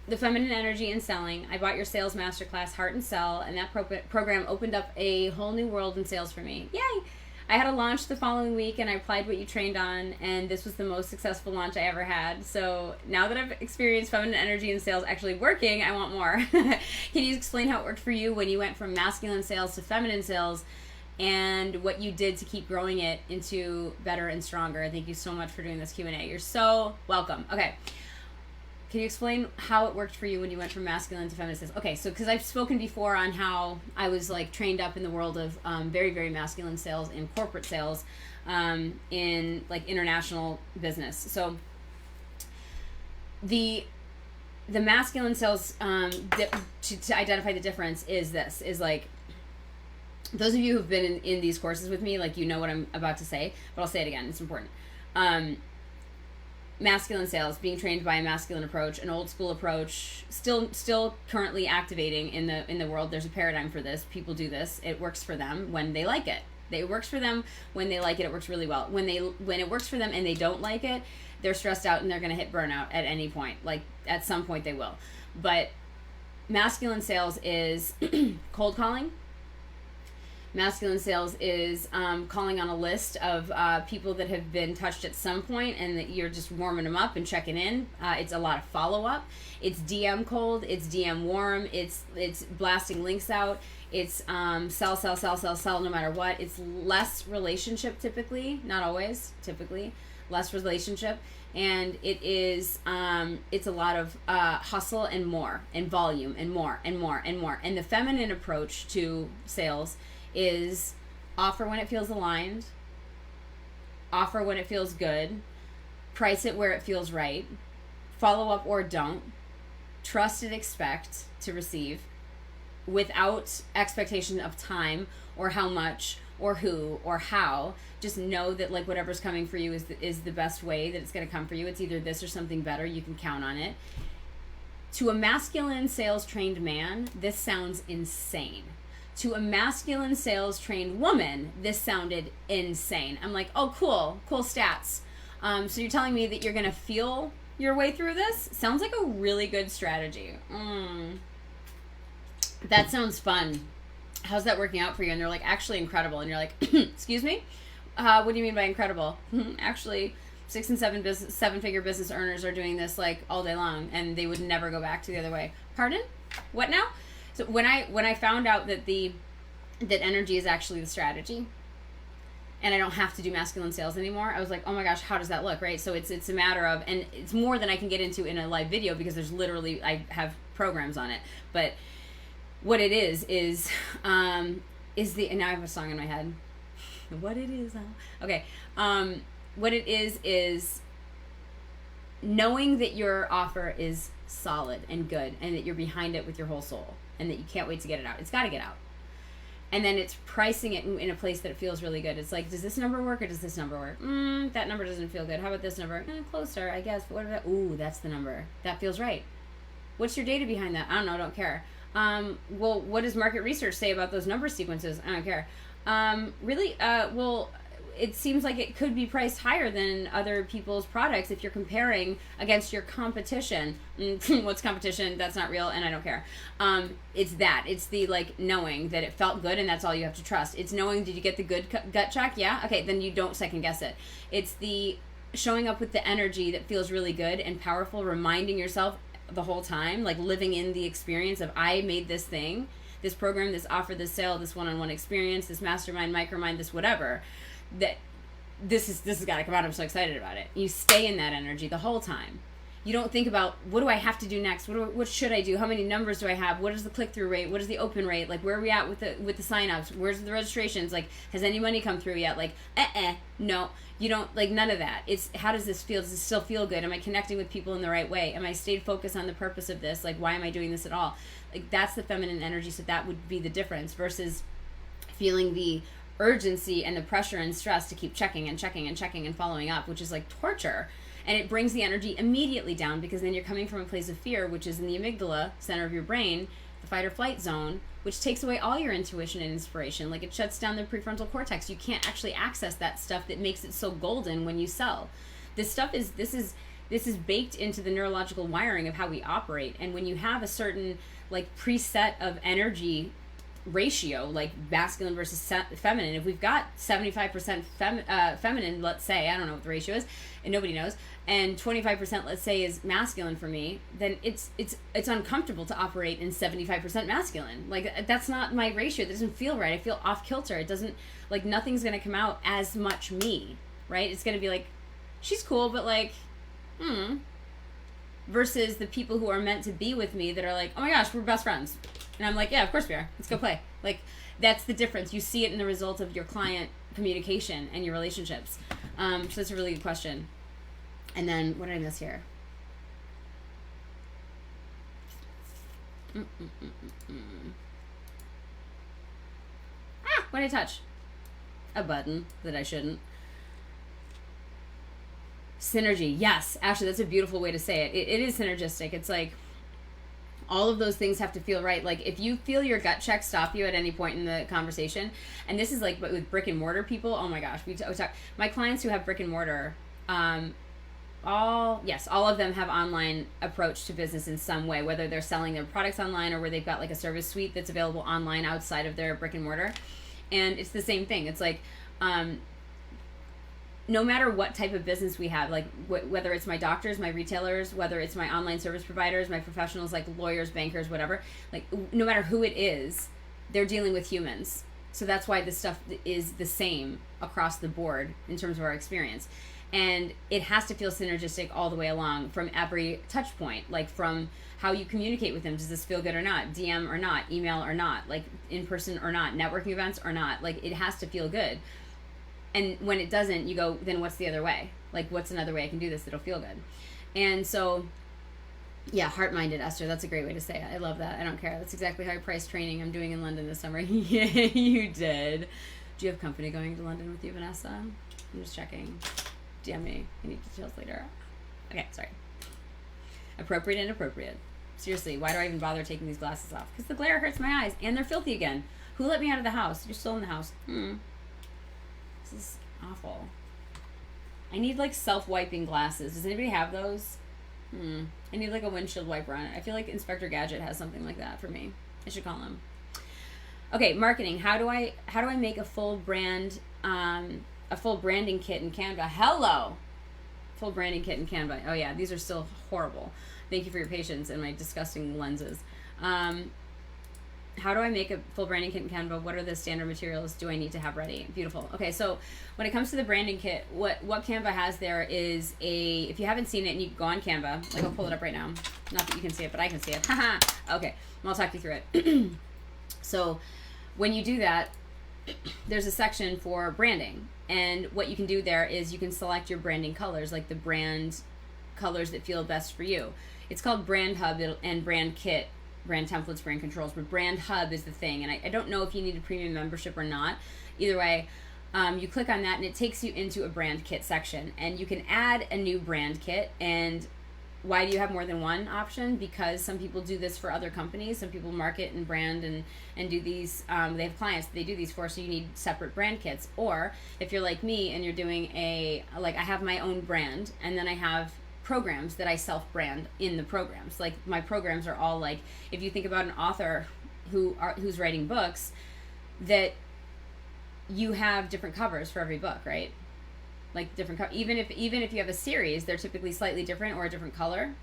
the feminine energy and selling, I bought your sales masterclass, Heart and Sell, and that program opened up a whole new world in sales for me. Yay! I had a launch the following week, and I applied what you trained on, and this was the most successful launch I ever had. So now that I've experienced feminine energy and sales actually working, I want more. Can you explain how it worked for you when you went from masculine sales to feminine sales, and what you did to keep growing it into better and stronger? Thank you so much for doing this Q&A. You're so welcome. Okay. Can you explain how it worked for you when you went from masculine to feminine sales? Okay, so because I've spoken before on how I was like trained up in the world of very, very masculine sales and corporate sales in like international business. So the masculine sales, to identify the difference is like, those of you who've been in these courses with me, like, you know what I'm about to say, but I'll say it again. It's important. Masculine sales, being trained by a masculine approach, an old school approach, still currently activating in the world. There's a paradigm for this. People do this. It works for them when they like it. It works for them when they like it. It works really well. When it works for them and they don't like it, they're stressed out and they're going to hit burnout at any point. Like, at some point they will. But masculine sales is cold calling. Masculine sales is calling on a list of people that have been touched at some point, and that you're just warming them up and checking in. It's a lot of follow-up. It's DM cold. It's DM warm. It's blasting links out. It's sell no matter what. It's less relationship typically, not always, typically. Less relationship. And it is, it's a lot of hustle and more, and volume, and more, and more, and more. And the feminine approach to sales is offer when it feels aligned, offer when it feels good, price it where it feels right, follow up or don't, trust and expect to receive without expectation of time or how much or who or how. Just know that like whatever's coming for you is the best way that it's going to come for you. It's either this or something better. You can count on it. To a masculine sales trained man, this sounds insane. To a masculine sales trained woman, this sounded insane. I'm like, oh, cool stats. So you're telling me that you're going to feel your way through this? Sounds like a really good strategy. That sounds fun. how's that working out for you? And they're like, actually incredible. And you're like, excuse me? What do you mean by incredible? Actually, 6 and 7-figure business earners are doing this like all day long, and they would never go back to the other way. Pardon? What now? So when I found out that that energy is actually the strategy, and I don't have to do masculine sales anymore, I was like, oh my gosh, how does that look, right? So it's a matter of, and it's more than I can get into in a live video because there's literally, I have programs on it. But what it is the, and now I have a song in my head. What it is, okay. What it is knowing that your offer is solid and good, and that you're behind it with your whole soul, and that you can't wait to get it out. It's got to get out. And then it's pricing it in a place that it feels really good. It's like, does this number work or does this number work? That number doesn't feel good. How about this number? Closer, I guess. But what about, ooh, that's the number. That feels right. What's your data behind that? I don't know. Don't care. Well, what does market research say about those number sequences? I don't care. Really? Well, it seems like it could be priced higher than other people's products if you're comparing against your competition. What's competition? That's not real, and I don't care. It's that. It's the, like, knowing that it felt good, and that's all you have to trust. It's knowing, did you get the good gut check? Yeah? Okay, then you don't second guess it. It's the showing up with the energy that feels really good and powerful, reminding yourself the whole time, like living in the experience of, I made this thing, this program, this offer, this sale, this one-on-one experience, this mastermind, micromind, this whatever, that this has got to come out. I'm so excited about it. You stay in that energy the whole time. You don't think about, what do I have to do next? What should I do? How many numbers do I have? What is the click-through rate? What is the open rate? Like, where are we at with the sign-ups? Where's the registrations? Like, has any money come through yet? Like, no. You don't, like, none of that. It's, how does this feel? Does it still feel good? Am I connecting with people in the right way? Am I stayed focused on the purpose of this? Like, why am I doing this at all? Like, that's the feminine energy, so that would be the difference versus feeling the urgency and the pressure and stress to keep checking and checking and checking and following up, which is like torture. And it brings the energy immediately down, because then you're coming from a place of fear, which is in the amygdala center of your brain, the fight or flight zone, which takes away all your intuition and inspiration. Like, it shuts down the prefrontal cortex. You can't actually access that stuff that makes it so golden when you sell. This stuff is, this is baked into the neurological wiring of how we operate. And when you have a certain, like, preset of energy ratio, like masculine versus feminine, if we've got 75% feminine, let's say, I don't know what the ratio is, and nobody knows, and 25%, let's say, is masculine for me, then it's uncomfortable to operate in 75% masculine. Like, that's not my ratio. That doesn't feel right. I feel off kilter. It doesn't, like, nothing's gonna come out as much me, right? It's gonna be like, she's cool, but like, versus the people who are meant to be with me that are like, oh my gosh, we're best friends. And I'm like, yeah, of course we are. Let's go play. Like, that's the difference. You see it in the result of your client communication and your relationships. So that's a really good question. And then, what did I miss here? What did I touch? A button that I shouldn't. Synergy. Yes, Ashley, that's a beautiful way to say it. It is synergistic. It's like, all of those things have to feel right. Like, if you feel your gut check stop you at any point in the conversation, and this is like, but with brick and mortar people, oh my gosh, we talk, my clients who have brick and mortar, all of them have online approach to business in some way, whether they're selling their products online or where they've got like a service suite that's available online outside of their brick and mortar. And it's the same thing. It's like, no matter what type of business we have, like whether it's my doctors, my retailers, whether it's my online service providers, my professionals like lawyers, bankers, whatever, like no matter who it is, they're dealing with humans. So that's why this stuff is the same across the board in terms of our experience. And it has to feel synergistic all the way along from every touch point, like from how you communicate with them. Does this feel good or not? DM or not? Email or not? Like in person or not? Networking events or not? Like it has to feel good. And when it doesn't, you go, then what's the other way? Like, what's another way I can do this that'll feel good? And so, yeah, heart-minded, Esther. That's a great way to say it. I love that. I don't care. That's exactly how I price training I'm doing in London this summer. Yeah, you did. Do you have company going to London with you, Vanessa? I'm just checking. DM me. I need details later. Okay, sorry. Appropriate and inappropriate. Seriously, why do I even bother taking these glasses off? Because the glare hurts my eyes, and they're filthy again. Who let me out of the house? You're still in the house. This is awful. I need like self-wiping glasses. Does anybody have those? I need like a windshield wiper on it. I feel like Inspector Gadget has something like that for me. I should call him. Okay, marketing. How do I make a full brand a full branding kit in Canva? Hello. Full branding kit in Canva. Oh yeah, these are still horrible. Thank you for your patience and my disgusting lenses. How do I make a full branding kit in Canva? What are the standard materials do I need to have ready? Beautiful. Okay, so when it comes to the branding kit, what Canva has there is if you haven't seen it and you go on Canva, like I'll pull it up right now. Not that you can see it, but I can see it. Haha. Okay, I'll talk you through it. So when you do that, there's a section for branding. And what you can do there is you can select your branding colors, like the brand colors that feel best for you. It's called Brand Hub and Brand Kit, brand templates, brand controls, but Brand Hub is the thing. And I don't know if you need a premium membership or not. Either way, you click on that and it takes you into a brand kit section. And you can add a new brand kit. And why do you have more than one option? Because some people do this for other companies. Some people market and brand and do these. They have clients that they do these for, so you need separate brand kits. Or if you're like me and you're doing I have my own brand, and then I have programs that I self-brand in the programs. Like my programs are all like, if you think about an author who's writing books, that you have different covers for every book, right? Like different even if you have a series, they're typically slightly different or a different color.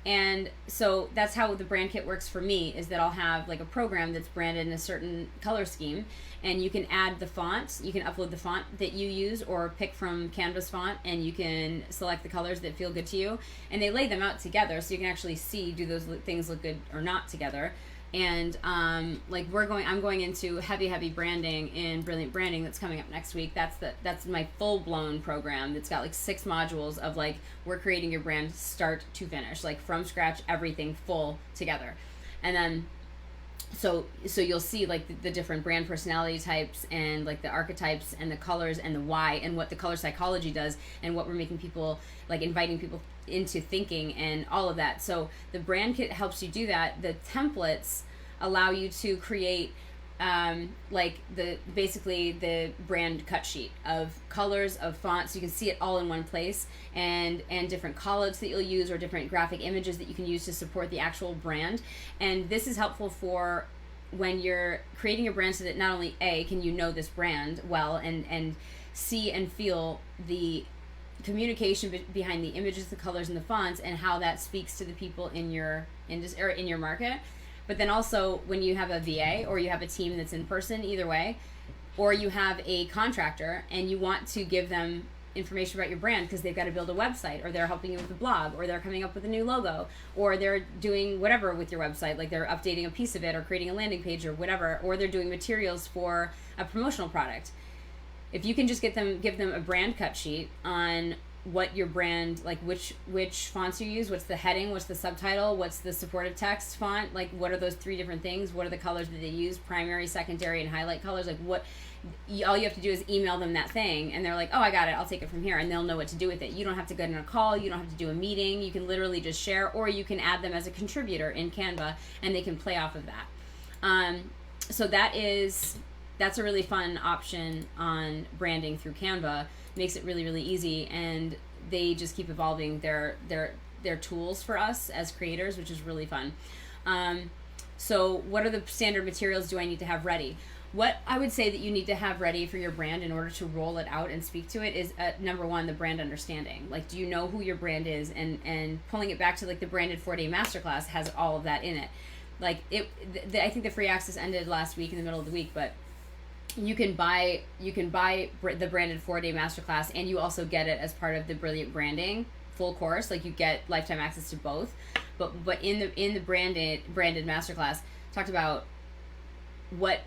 And so that's how the brand kit works for me, is that I'll have like a program that's branded in a certain color scheme, and you can add the font, you can upload the font that you use or pick from Canva's font, and you can select the colors that feel good to you, and they lay them out together so you can actually see, do those things look good or not together. And I'm going into heavy branding in Brilliant Branding that's coming up next week. That's my full-blown program that's got like 6 modules of like, we're creating your brand start to finish, like from scratch, everything full together. And then so you'll see like the different brand personality types and like the archetypes and the colors and the why and what the color psychology does and what we're making people, like inviting people into thinking and all of that. So the brand kit helps you do that. The templates allow you to create basically the brand cut sheet of colors, of fonts. You can see it all in one place, and different call-outs that you'll use, or different graphic images that you can use to support the actual brand. And this is helpful for when you're creating your brand, so that not only can you know this brand well and see and feel the communication behind the images, the colors, and the fonts, and how that speaks to the people in your industry or in your market. But then also when you have a VA or you have a team that's in person, either way, or you have a contractor and you want to give them information about your brand because they've got to build a website, or they're helping you with a blog, or they're coming up with a new logo, or they're doing whatever with your website, like they're updating a piece of it or creating a landing page or whatever, or they're doing materials for a promotional product. If you can just give them a brand cut sheet on what your brand, like which fonts you use, what's the heading, what's the subtitle, what's the supportive text font, like what are those 3 different things, what are the colors that they use, primary, secondary, and highlight colors, like all you have to do is email them that thing, and they're like, oh, I got it, I'll take it from here, and they'll know what to do with it. You don't have to get in a call, you don't have to do a meeting, you can literally just share, or you can add them as a contributor in Canva, and they can play off of that. So that's a really fun option on branding through Canva. Makes it really, really easy, and they just keep evolving their tools for us as creators, which is really fun. So what are the standard materials do I need to have ready? What I would say that you need to have ready for your brand in order to roll it out and speak to it is, number one, the brand understanding. Like, do you know who your brand is? And pulling it back to like the Branded 4-Day Masterclass has all of that in it. Like I think the free access ended last week in the middle of the week, but you can buy the Branded 4-Day Masterclass, and you also get it as part of the Brilliant Branding full course. Like, you get lifetime access to both. But in the branded Masterclass, talked about what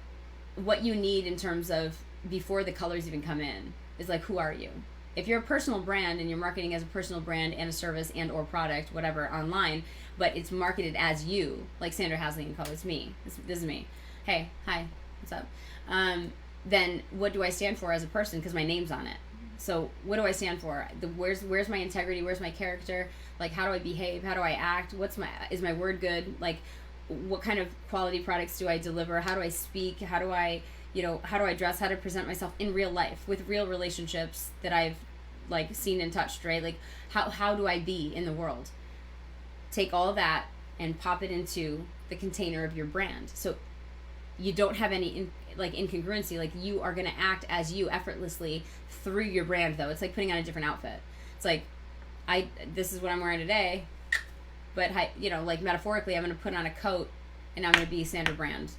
you need in terms of before the colors even come in. Is like, who are you? If you're a personal brand and you're marketing as a personal brand and a service and or product, whatever, online, but it's marketed as you, like Sandra Hasley & Co. It's me. This is me. Hey, hi, what's up? Then what do I stand for as a person? Because my name's on it. So what do I stand for? Where's my integrity? Where's my character? Like, how do I behave? How do I act? Is my word good? Like, what kind of quality products do I deliver? How do I speak? How do I dress? How to present myself in real life with real relationships that I've like seen and touched, right? Like, how do I be in the world? Take all of that and pop it into the container of your brand. So you don't have any incongruency. Like, you are going to act as you effortlessly through your brand, though. It's like putting on a different outfit. It's like, this is what I'm wearing today, but like metaphorically, I'm going to put on a coat and I'm going to be Sandra Brand.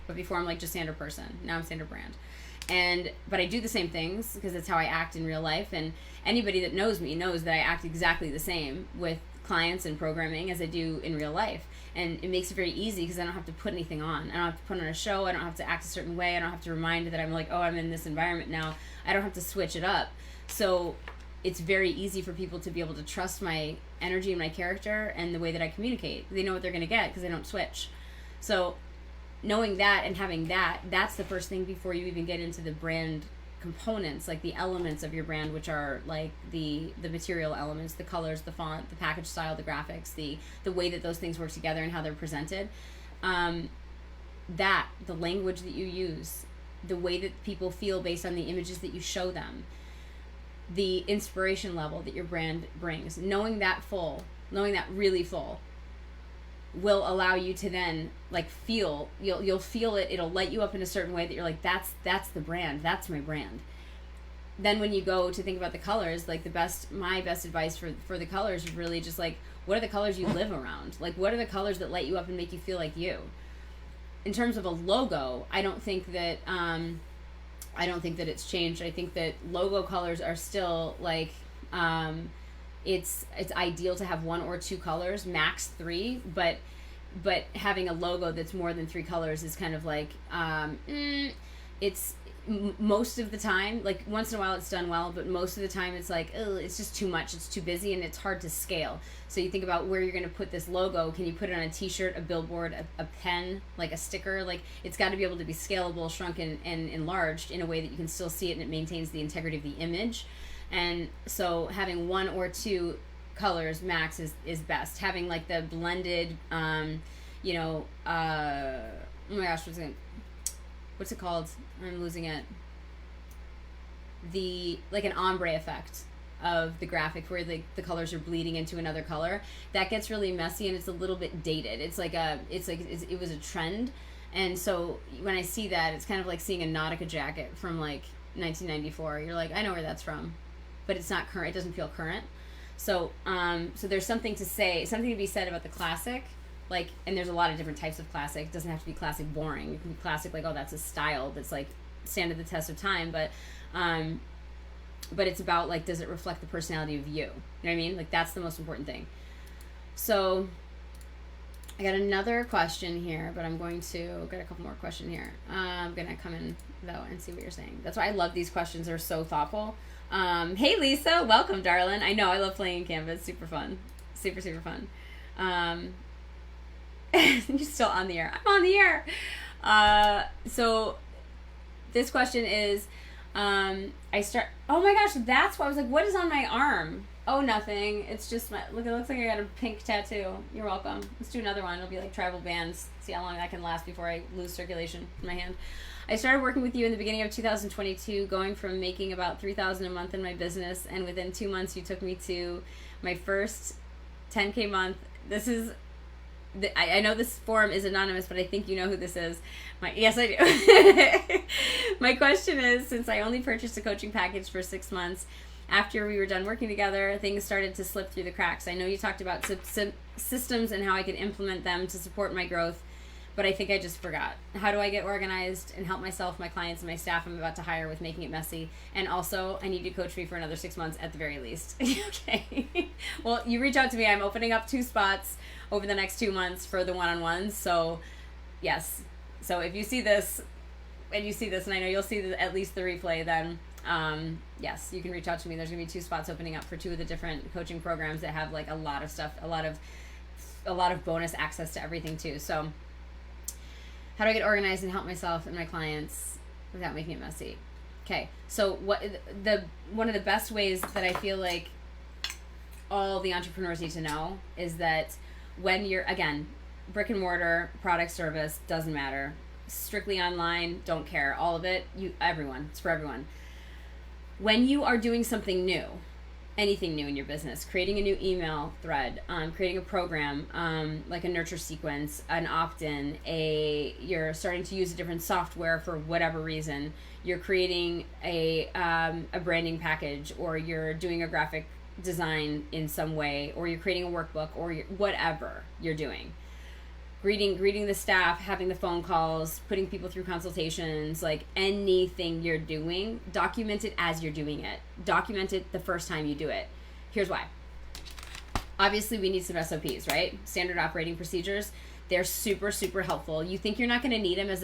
But before, I'm like just Sandra person. Now I'm Sandra Brand. But I do the same things because that's how I act in real life. And anybody that knows me knows that I act exactly the same with clients and programming as I do in real life. And it makes it very easy because I don't have to put anything on. I don't have to put on a show. I don't have to act a certain way. I don't have to remind that I'm like, oh, I'm in this environment now. I don't have to switch it up. So it's very easy for people to be able to trust my energy and my character and the way that I communicate. They know what they're going to get because I don't switch. So knowing that and having that's the first thing before you even get into the brand components, like the elements of your brand, which are like the material elements, the colors, the font, the package style, the graphics, the way that those things work together and how they're presented. The language that you use, the way that people feel based on the images that you show them, the inspiration level that your brand brings, knowing that really full will allow you to then like feel, you'll feel it, it'll light you up in a certain way that you're like, that's the brand, that's my brand. Then when you go to think about the colors, like my best advice for the colors is really just like, what are the colors you live around? Like, what are the colors that light you up and make you feel like you? In terms of a logo, I don't think that it's changed. I think that logo colors are still like, it's ideal to have 1 or 2 colors, max 3, but having a logo that's more than 3 colors is kind of like, it's most of the time, like once in a while it's done well, but most of the time it's like, it's just too much, it's too busy, and it's hard to scale. So you think about where you're going to put this logo. Can you put it on a t-shirt, a billboard, a pen, like a sticker? Like, it's got to be able to be scalable, shrunk, and enlarged in a way that you can still see it and it maintains the integrity of the image. And so having 1 or 2 colors max is best. Having like the blended, oh my gosh, what's it called? I'm losing it. Like an ombre effect of the graphic where the colors are bleeding into another color. That gets really messy and it's a little bit dated. It was a trend. And so when I see that, it's kind of like seeing a Nautica jacket from like 1994. You're like, I know where that's from, but it's not current. It doesn't feel current. So there's something to be said about the classic. Like, and there's a lot of different types of classic. It doesn't have to be classic boring. It can be classic like, oh, that's a style that's like stand the test of time. But it's about like, does it reflect the personality of you? You know what I mean? Like, that's the most important thing. So I got another question here, but I'm going to get a couple more questions here. I'm going to come in though and see what you're saying. That's why I love these questions. They're so thoughtful. Hey Lisa, welcome, darling. I know, I love playing in Canva. It's super fun. Super, super fun. You're still on the air. I'm on the air. So this question is, oh my gosh, that's why I was like, what is on my arm? Oh, nothing. It's just it looks like I got a pink tattoo. You're welcome. Let's do another one. It'll be like tribal bands. See how long that can last before I lose circulation in my hand. I started working with you in the beginning of 2022, going from making about $3,000 a month in my business, and within 2 months you took me to my first 10K month. This is, I know this forum is anonymous, but I think you know who this is. Yes, I do. My question is, since I only purchased a coaching package for 6 months, after we were done working together, things started to slip through the cracks. I know you talked about systems and how I could implement them to support my growth, but I think I just forgot. How do I get organized and help myself, my clients, and my staff I'm about to hire with making it messy? And also, I need you to coach me for another 6 months at the very least. Okay. Well, you reach out to me. I'm opening up 2 spots over the next 2 months for the one-on-ones. So, yes. So if you see this, and I know you'll see at least the replay, then yes, you can reach out to me. There's gonna be 2 spots opening up for 2 of the different coaching programs that have like a lot of stuff, a lot of bonus access to everything too. So how do I get organized and help myself and my clients without making it messy? Okay, so one of the best ways that I feel like all the entrepreneurs need to know is that when you're, again, brick and mortar, product, service, doesn't matter. Strictly online, don't care. All of it, it's for everyone. When you are doing something new, anything new in your business, creating a new email thread, creating a program, like a nurture sequence, an opt-in, you're starting to use a different software for whatever reason, you're creating a branding package, or you're doing a graphic design in some way, or you're creating a workbook, or whatever you're doing. Greeting the staff, having the phone calls, putting people through consultations, like anything you're doing, document it as you're doing it. Document it the first time you do it. Here's why. Obviously, we need some SOPs, right? Standard operating procedures. They're super, super helpful. You think you're not going to need them as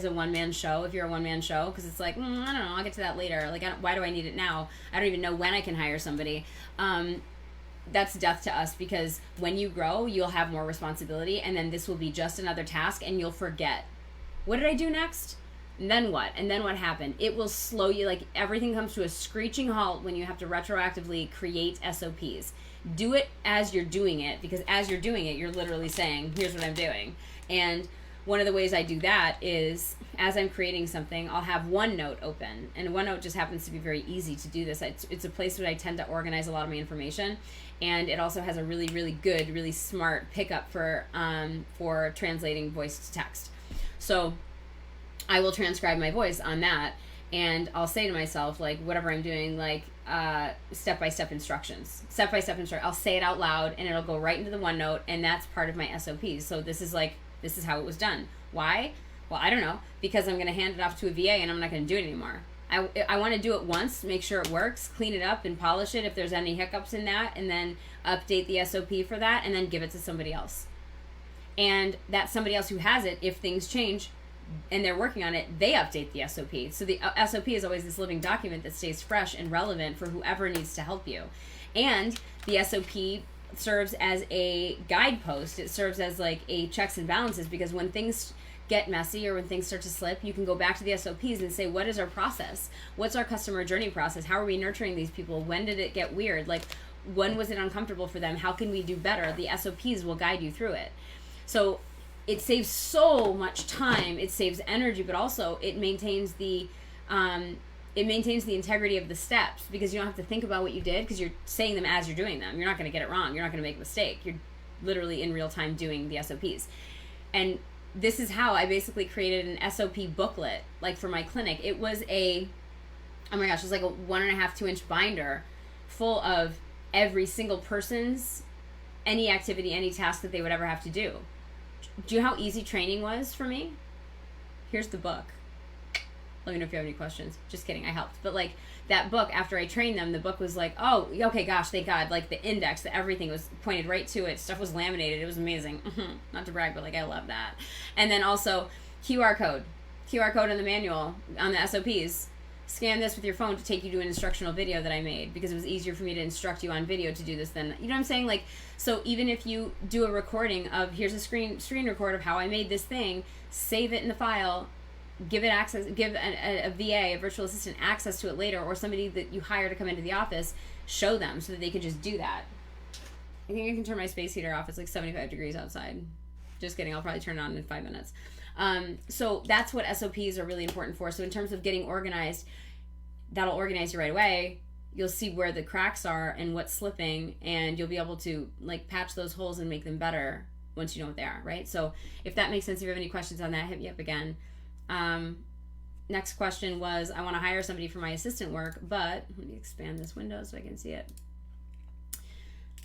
a one-man show, if you're a one-man show, because it's like, I don't know, I'll get to that later. Like, why do I need it now? I don't even know when I can hire somebody. That's death to us, because when you grow, you'll have more responsibility, and then this will be just another task, and you'll forget. What did I do next? And then what? And then what happened? It will slow you. Like, everything comes to a screeching halt when you have to retroactively create SOPs. Do it as you're doing it, because as you're doing it, you're literally saying, here's what I'm doing. And one of the ways I do that is, as I'm creating something, I'll have OneNote open. And OneNote just happens to be very easy to do this. It's a place where I tend to organize a lot of my information. And it also has a really, really good, really smart pickup for translating voice to text. So I will transcribe my voice on that, and I'll say to myself, like, whatever I'm doing, like, step-by-step instructions. I'll say it out loud, and it'll go right into the OneNote, and that's part of my SOPs. So this is how it was done. Why? Well, I don't know, because I'm going to hand it off to a VA, and I'm not going to do it anymore. I want to do it once, make sure it works, clean it up and polish it if there's any hiccups in that, and then update the SOP for that, and then give it to somebody else. And that somebody else who has it, if things change and they're working on it, they update the SOP. So the SOP is always this living document that stays fresh and relevant for whoever needs to help you. And the SOP serves as a guidepost. It serves as like a checks and balances, because when things get messy or when things start to slip, you can go back to the SOPs and say, what is our process? What's our customer journey process? How are we nurturing these people? When did it get weird? Like, when was it uncomfortable for them? How can we do better? The SOPs will guide you through it. So it saves so much time. It saves energy, but also it maintains the integrity of the steps, because you don't have to think about what you did, because you're saying them as you're doing them. You're not going to get it wrong. You're not going to make a mistake. You're literally in real time doing the SOPs. And this is how I basically created an SOP booklet, like, for my clinic. It was it was like a 1.5 to 2 inch binder full of every single person's any activity, any task that they would ever have to do. Do you know how easy training was for me? Here's the book. Let me know if you have any questions. Just kidding, I helped. But like, that book, after I trained them, the book was like, oh, okay, gosh, thank God. Like, the index, everything was pointed right to it. Stuff was laminated. It was amazing. Not to brag, but like, I love that. And then also QR code on the manual, on the SOPs. Scan this with your phone to take you to an instructional video that I made, because it was easier for me to instruct you on video to do this than, you know what I'm saying? Like, so even if you do a recording of, here's a screen record of how I made this thing, save it in the file, give it access, give a VA, a virtual assistant, access to it later, or somebody that you hire to come into the office, show them so that they can just do that. I think I can turn my space heater off. It's like 75 degrees outside. Just kidding. I'll probably turn it on in 5 minutes. So that's what SOPs are really important for. So in terms of getting organized, that'll organize you right away. You'll see where the cracks are and what's slipping, and you'll be able to like patch those holes and make them better once you know what they are, right? So if that makes sense, if you have any questions on that, hit me up again. Next question was, I want to hire somebody for my assistant work, but let me expand this window so I can see it.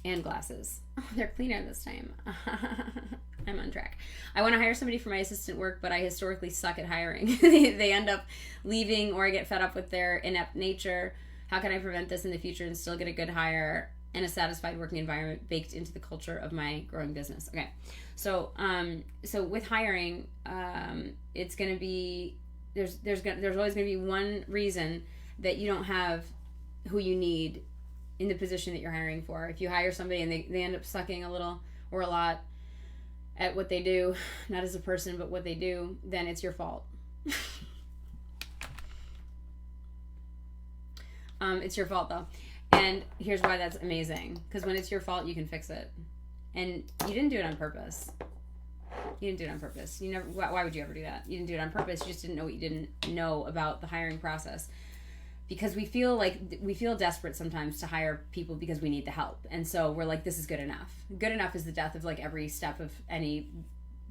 And glasses. Oh, they're cleaner this time. I'm on track. I want to hire somebody for my assistant work, but I historically suck at hiring. They end up leaving, or I get fed up with their inept nature. How can I prevent this in the future and still get a good hire and a satisfied working environment baked into the culture of my growing business? Okay. So with hiring, it's going to be, there's always going to be one reason that you don't have who you need in the position that you're hiring for. If you hire somebody and they end up sucking a little or a lot at what they do, not as a person, but what they do, then it's your fault. It's your fault though. And here's why that's amazing. Because when it's your fault, you can fix it. And you didn't do it on purpose. You didn't do it on purpose. You never. Why would you ever do that? You didn't do it on purpose. You just didn't know what you didn't know about the hiring process. because we feel desperate sometimes to hire people because we need the help, and so we're like, this is good enough. Good enough is the death of like every step of any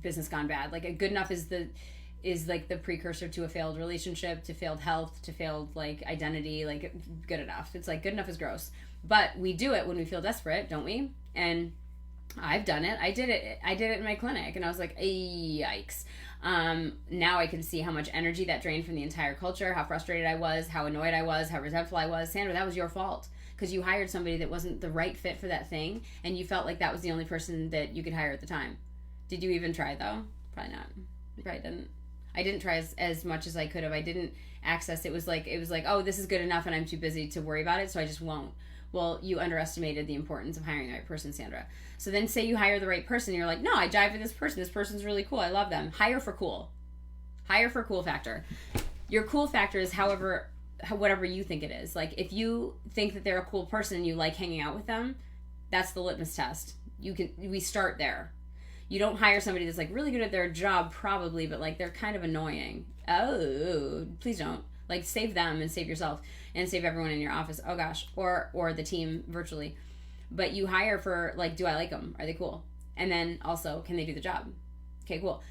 business gone bad. Like a good enough is like the precursor to a failed relationship, to failed health, to failed like identity. Like good enough, it's like good enough is gross, but we do it when we feel desperate, don't we? And I've done it. I did it in my clinic, and I was like, yikes. Now I can see how much energy that drained from the entire culture, how frustrated I was, how annoyed I was, how resentful I was. Sandra, that was your fault, because you hired somebody that wasn't the right fit for that thing, and you felt like that was the only person that you could hire at the time. Did you even try, though? Probably not. You probably didn't. I didn't try as much as I could have. I didn't access. It was like, oh, this is good enough, and I'm too busy to worry about it, so I just won't. Well, you underestimated the importance of hiring the right person, Sandra. So then say you hire the right person, and you're like, no, I jive with this person. This person's really cool. I love them. Hire for cool. Hire for cool factor. Your cool factor is whatever you think it is. Like, if you think that they're a cool person and you like hanging out with them, that's the litmus test. We start there. You don't hire somebody that's like really good at their job, probably, but like they're kind of annoying. Oh, please don't. Like, save them and save yourself and save everyone in your office. Oh gosh, or the team virtually. But you hire for like, do I like them? Are they cool? And then also, can they do the job? Okay, cool.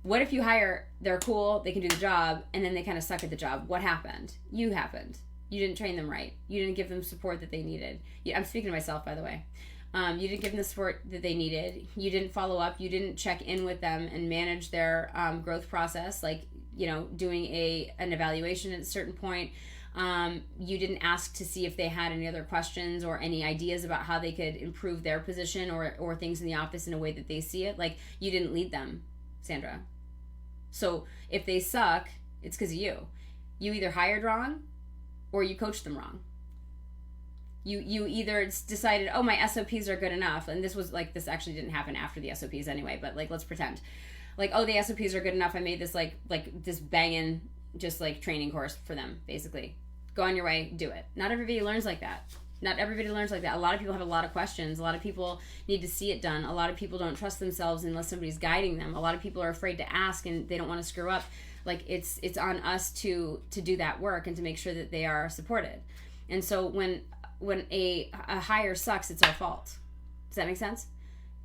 What if you hire, they're cool, they can do the job, and then they kind of suck at the job? What happened? You happened. You didn't train them right. You didn't give them support that they needed. I'm speaking to myself, by the way. You didn't give them the support that they needed. You didn't follow up. You didn't check in with them and manage their growth process, like, doing an evaluation at a certain point. You didn't ask to see if they had any other questions or any ideas about how they could improve their position or things in the office in a way that they see it. Like, you didn't lead them, Sandra. So if they suck, it's because of you. You either hired wrong or you coached them wrong. You either decided, oh, my SOPs are good enough. And this actually didn't happen after the SOPs anyway, but like, let's pretend. Like, oh, the SOPs are good enough. I made this like this banging just like training course for them, basically. Go on your way, do it. Not everybody learns like that. Not everybody learns like that. A lot of people have a lot of questions. A lot of people need to see it done. A lot of people don't trust themselves unless somebody's guiding them. A lot of people are afraid to ask and they don't want to screw up. Like, it's on us to do that work and to make sure that they are supported. And so when a hire sucks, it's our fault. Does that make sense?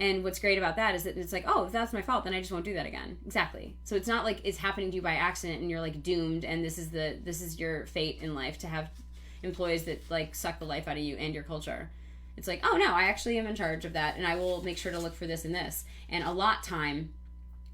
And what's great about that is that it's like, oh, if that's my fault, then I just won't do that again. Exactly. So it's not like it's happening to you by accident and you're like doomed and this is your fate in life, to have employees that like suck the life out of you and your culture. It's like, oh no, I actually am in charge of that, and I will make sure to look for this and this, and allot time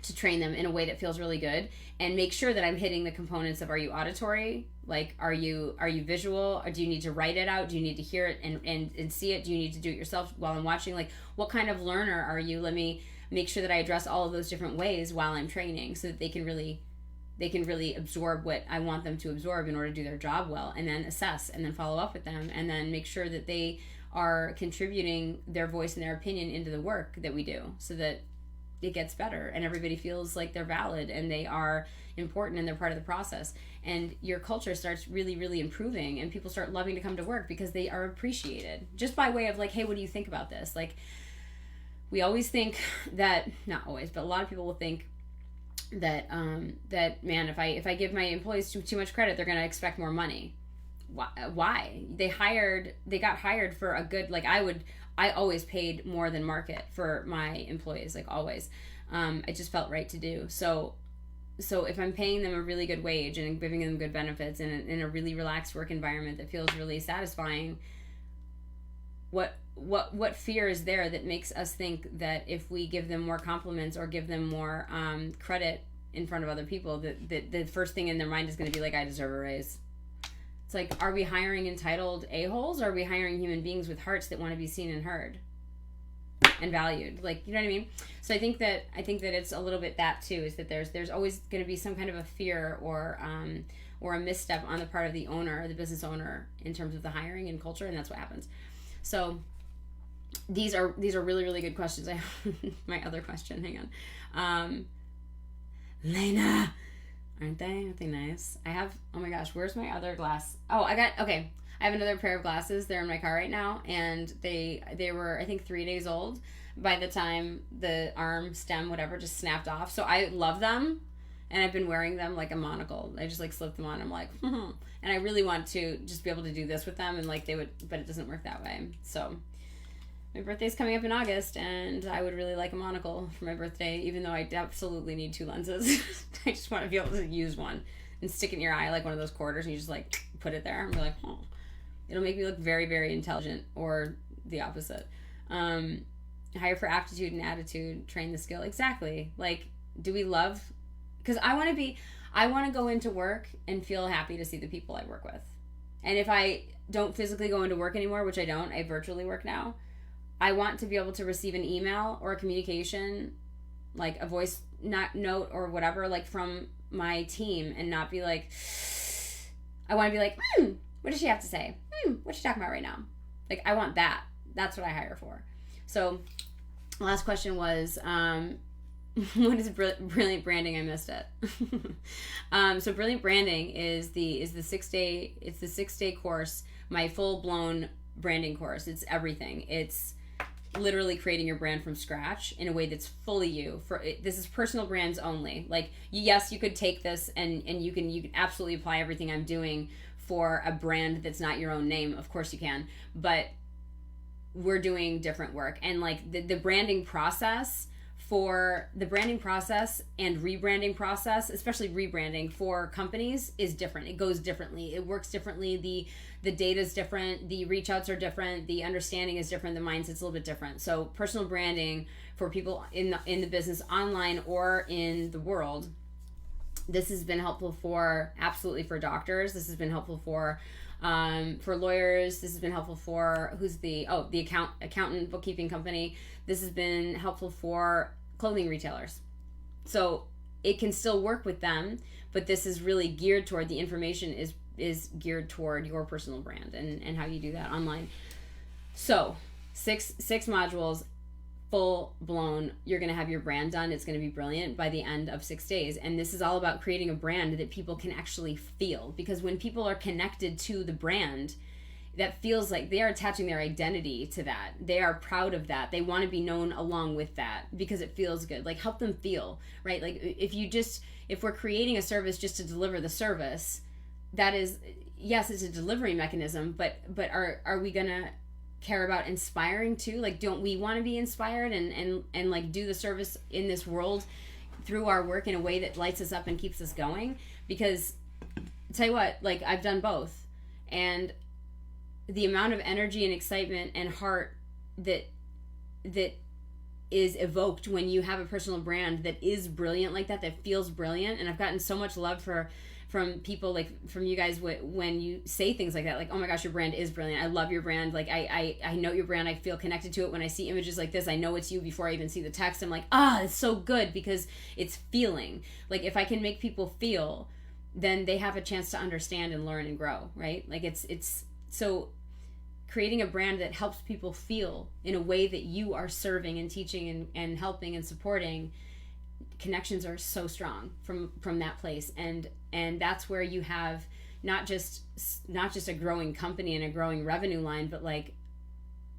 to train them in a way that feels really good, and make sure that I'm hitting the components of, are you auditory? Like, are you visual? Or do you need to write it out? Do you need to hear it and see it? Do you need to do it yourself while I'm watching? Like, what kind of learner are you? Let me make sure that I address all of those different ways while I'm training, so that they can really absorb what I want them to absorb in order to do their job well, and then assess and then follow up with them, and then make sure that they are contributing their voice and their opinion into the work that we do, so that it gets better and everybody feels like they're valid and they are important and they're part of the process, and your culture starts really, really improving, and people start loving to come to work because they are appreciated, just by way of like, hey, what do you think about this? Like, we always think that, not always, but a lot of people will think that that, man, if I give my employees too much credit, they're going to expect more money. Why? They got hired for a good, like, I always paid more than market for my employees, like, always. It just felt right to do. So if I'm paying them a really good wage and giving them good benefits and in a really relaxed work environment that feels really satisfying, what fear is there that makes us think that if we give them more compliments or give them more credit in front of other people, that the first thing in their mind is going to be like, I deserve a raise? It's like, are we hiring entitled a-holes, or are we hiring human beings with hearts that want to be seen and heard and valued? Like, you know what I mean? So I think that it's a little bit that too, is that there's always going to be some kind of a fear or a misstep on the part of the owner, or the business owner, in terms of the hiring and culture, and that's what happens. So these are really, really good questions. I have my other question. Hang on. Lena, aren't they nice? I have, oh my gosh, where's my other glass? Oh, I have another pair of glasses. They're in my car right now, and they were, I think, 3 days old by the time the arm, stem, whatever, just snapped off. So I love them, and I've been wearing them like a monocle. I just like slip them on. I'm like, and I really want to just be able to do this with them, and like they would, but it doesn't work that way. So my birthday's coming up in August, and I would really like a monocle for my birthday, even though I absolutely need 2 lenses. I just want to be able to use one and stick it in your eye like one of those quarters, and you just like put it there and be like, oh. It'll make me look very, very intelligent, or the opposite. Hire for aptitude and attitude, train the skill. Exactly. Like, do we love? Because I want to go into work and feel happy to see the people I work with. And if I don't physically go into work anymore, which I don't, I virtually work now, I want to be able to receive an email or a communication, like a voice note or whatever, like from my team, and not be like, I want to be like, what does she have to say? What's she talking about right now? Like, I want that. That's what I hire for. So, last question was, what is brilliant branding? I missed it. So brilliant branding is the 6-day course, my full blown branding course. It's everything. It's literally creating your brand from scratch in a way that's fully you. This is personal brands only. Like, yes, you could take this and you can absolutely apply everything I'm doing for a brand that's not your own name. Of course you can, but we're doing different work. And like the branding process and rebranding process, especially rebranding for companies, is different. It goes differently. It works differently. The data's different. The reach outs are different. The understanding is different. The mindset's a little bit different. So personal branding for people in the business, online or in the world, this has been helpful for doctors. This has been helpful for lawyers. This has been helpful for the accountant, bookkeeping company. This has been helpful for clothing retailers. So it can still work with them, but this is really geared toward, the information is geared toward your personal brand and how you do that online. So six modules, full blown. You're going to have your brand done. It's going to be brilliant by the end of 6 days. And this is all about creating a brand that people can actually feel, because when people are connected to the brand, that feels like they are attaching their identity to that. They are proud of that. They want to be known along with that because it feels good. Like, help them feel, right? Like, if we're creating a service just to deliver the service, that is, yes, it's a delivery mechanism, but are we going to care about inspiring too? Like, don't we want to be inspired and like do the service in this world through our work in a way that lights us up and keeps us going? Because tell you what, like, I've done both, and the amount of energy and excitement and heart that is evoked when you have a personal brand that is brilliant like that feels brilliant. And I've gotten so much love from people, like from you guys, when you say things like that, like, oh my gosh, your brand is brilliant. I love your brand. Like, I know your brand. I feel connected to it. When I see images like this, I know it's you before I even see the text. I'm like, it's so good because it's feeling. Like, if I can make people feel, then they have a chance to understand and learn and grow, right? Like, it's so creating a brand that helps people feel in a way that you are serving and teaching and helping and supporting. Connections are so strong from that place, and that's where you have not just a growing company and a growing revenue line, but like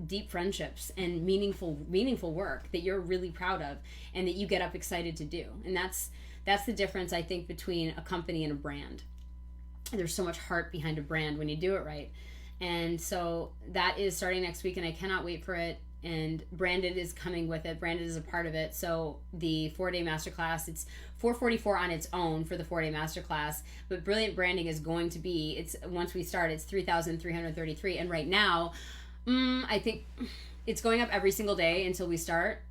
deep friendships and meaningful work that you're really proud of and that you get up excited to do. And that's the difference, I think, between a company and a brand. There's so much heart behind a brand when you do it right. And so that is starting next week, and I cannot wait for it. And Branded is coming with it. Branded is a part of it. So the 4-day masterclass, it's $444 on its own for the 4-day masterclass. But Brilliant Branding is going to be, once we start, it's $3,333. And right now, I think it's going up every single day until we start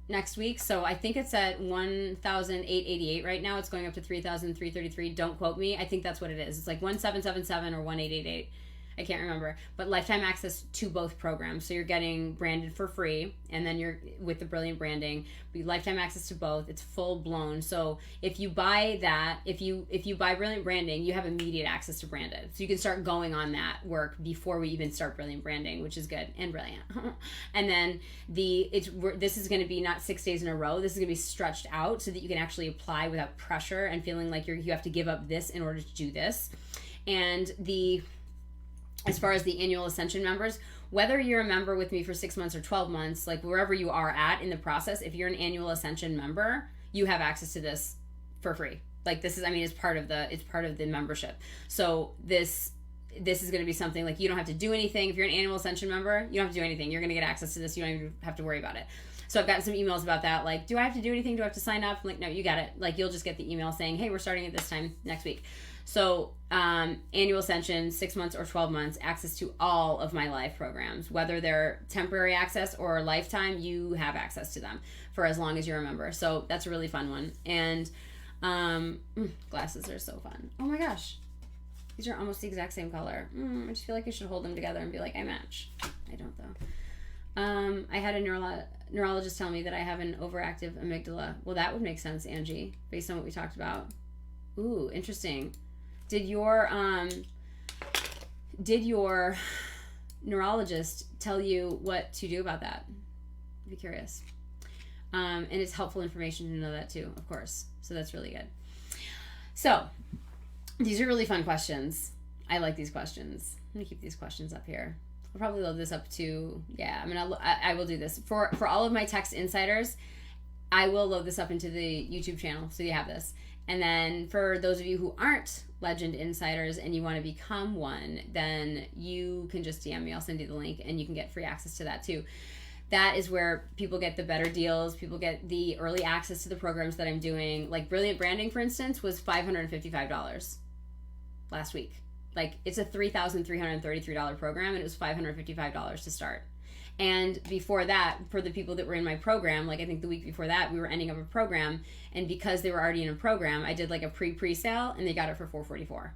next week. So I think it's at $1,888 right now. It's going up to $3,333. Don't quote me. I think that's what it is. It's like 1777 or 1888. I can't remember, but lifetime access to both programs. So you're getting Branded for free, and then you're with the Brilliant Branding, lifetime access to both. It's full blown. So if you buy that, if you buy Brilliant Branding, you have immediate access to Branded. So you can start going on that work before we even start Brilliant Branding, which is good and brilliant. And then this is going to be not 6 days in a row. This is going to be stretched out so that you can actually apply without pressure and feeling like you have to give up this in order to do this. And as far as the annual Ascension members, whether you're a member with me for 6 months or 12 months, like wherever you are at in the process, if you're an annual Ascension member, you have access to this for free. Like this is, I mean, it's part of the membership. So this is going to be something like you don't have to do anything. If you're an Annual Ascension member, you don't have to do anything. You're going to get access to this. You don't even have to worry about it. So I've gotten some emails about that. Like, do I have to do anything? Do I have to sign up? I'm like, no, you got it. Like, you'll just get the email saying, hey, we're starting at this time next week. So Annual Ascension, 6 months or 12 months, access to all of my live programs. Whether they're temporary access or lifetime, you have access to them for as long as you're a member. So that's a really fun one. And glasses are so fun. Oh my gosh. These are almost the exact same color. I just feel like I should hold them together and be like, I match. I don't though. I had a neurologist tell me that I have an overactive amygdala. Well, that would make sense, Angie, based on what we talked about. Ooh, interesting. Did your neurologist tell you what to do about that? I'd be curious. And it's helpful information to know that too, of course. So that's really good. So these are really fun questions. I like these questions. I'm gonna keep these questions up here. I'll probably load this up to, I will do this. For all of my text insiders, I will load this up into the YouTube channel so you have this. And then for those of you who aren't Legend Insiders and you want to become one, then you can just DM me. I'll send you the link and you can get free access to that too. That is where people get the better deals. People get the early access to the programs that I'm doing. Like Brilliant Branding, for instance, was $555 last week. Like it's a $3,333 program and it was $555 to start. And before that, for the people that were in my program, like I think the week before that, we were ending up a program, and because they were already in a program, I did like a pre-sale and they got it for $444.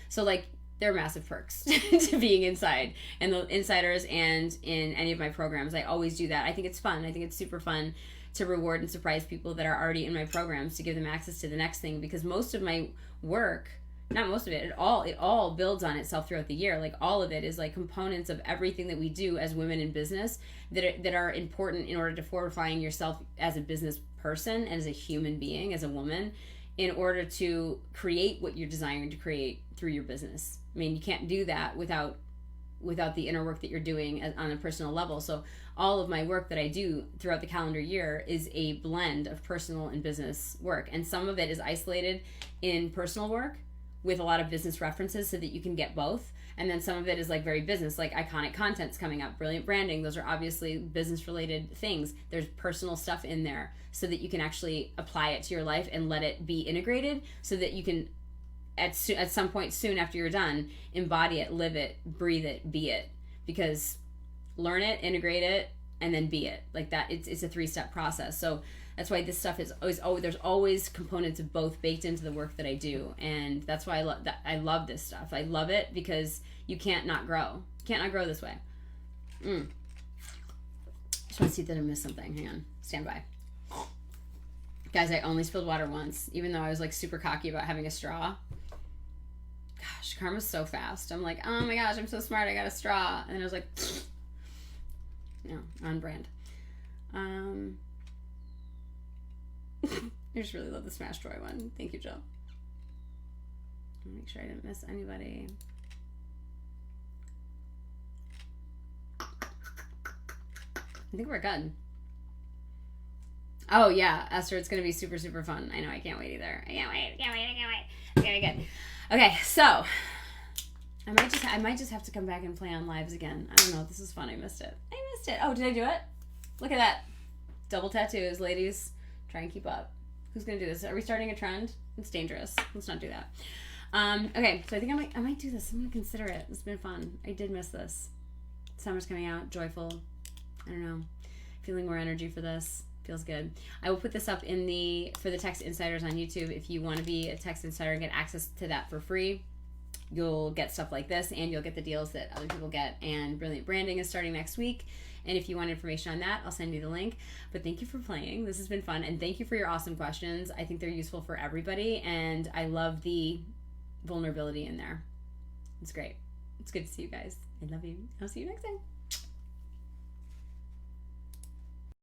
So like there are massive perks to being inside and the insiders and in any of my programs. I always do that. I think it's fun. I think it's super fun to reward and surprise people that are already in my programs to give them access to the next thing, because most of my work, not most of it, it all builds on itself throughout the year. Like all of it is like components of everything that we do as women in business that are important in order to fortifying yourself as a business person and as a human being, as a woman, in order to create what you're desiring to create through your business. I mean, you can't do that without the inner work that you're doing on a personal level. So all of my work that I do throughout the calendar year is a blend of personal and business work. And some of it is isolated in personal work with a lot of business references so that you can get both. And then some of it is like very business, like Iconic Content's coming up, Brilliant Branding. Those are obviously business related things. There's personal stuff in there so that you can actually apply it to your life and let it be integrated so that you can, at some point soon after you're done, embody it, live it, breathe it, be it. Because learn it, integrate it, and then be it. Like that, it's a 3-step process. So that's why this stuff is always there's always components of both baked into the work that I do, and that's why I love this stuff. I love it because you can't not grow. You can't not grow this way. Just want to see that I missed something. Hang on, stand by, guys. I only spilled water once, even though I was like super cocky about having a straw. Gosh, karma's so fast. I'm like, oh my gosh, I'm so smart. I got a straw, and then I was like, no, on brand. I just really love the Smash Toy one. Thank you, Jill. Make sure I didn't miss anybody. I think we're good. Oh yeah, Esther, it's gonna be super, super fun. I know, I can't wait either. I can't wait. It's gonna be good. Okay, so I might just have to come back and play on lives again. I don't know. This is fun. I missed it. Oh, did I do it? Look at that. Double tattoos, ladies. Try and keep up. Who's gonna do this? Are we starting a trend? It's dangerous. Let's not do that. Okay, so I think I might do this. I'm gonna consider it. It's been fun. I did miss this. Summer's coming out. Joyful. I don't know. Feeling more energy for this. Feels good. I will put this up for the Text Insiders on YouTube. If you want to be a Text Insider and get access to that for free, you'll get stuff like this, and you'll get the deals that other people get. And Brilliant Branding is starting next week. And if you want information on that, I'll send you the link. But thank you for playing. This has been fun. And thank you for your awesome questions. I think they're useful for everybody. And I love the vulnerability in there. It's great. It's good to see you guys. I love you. I'll see you next time.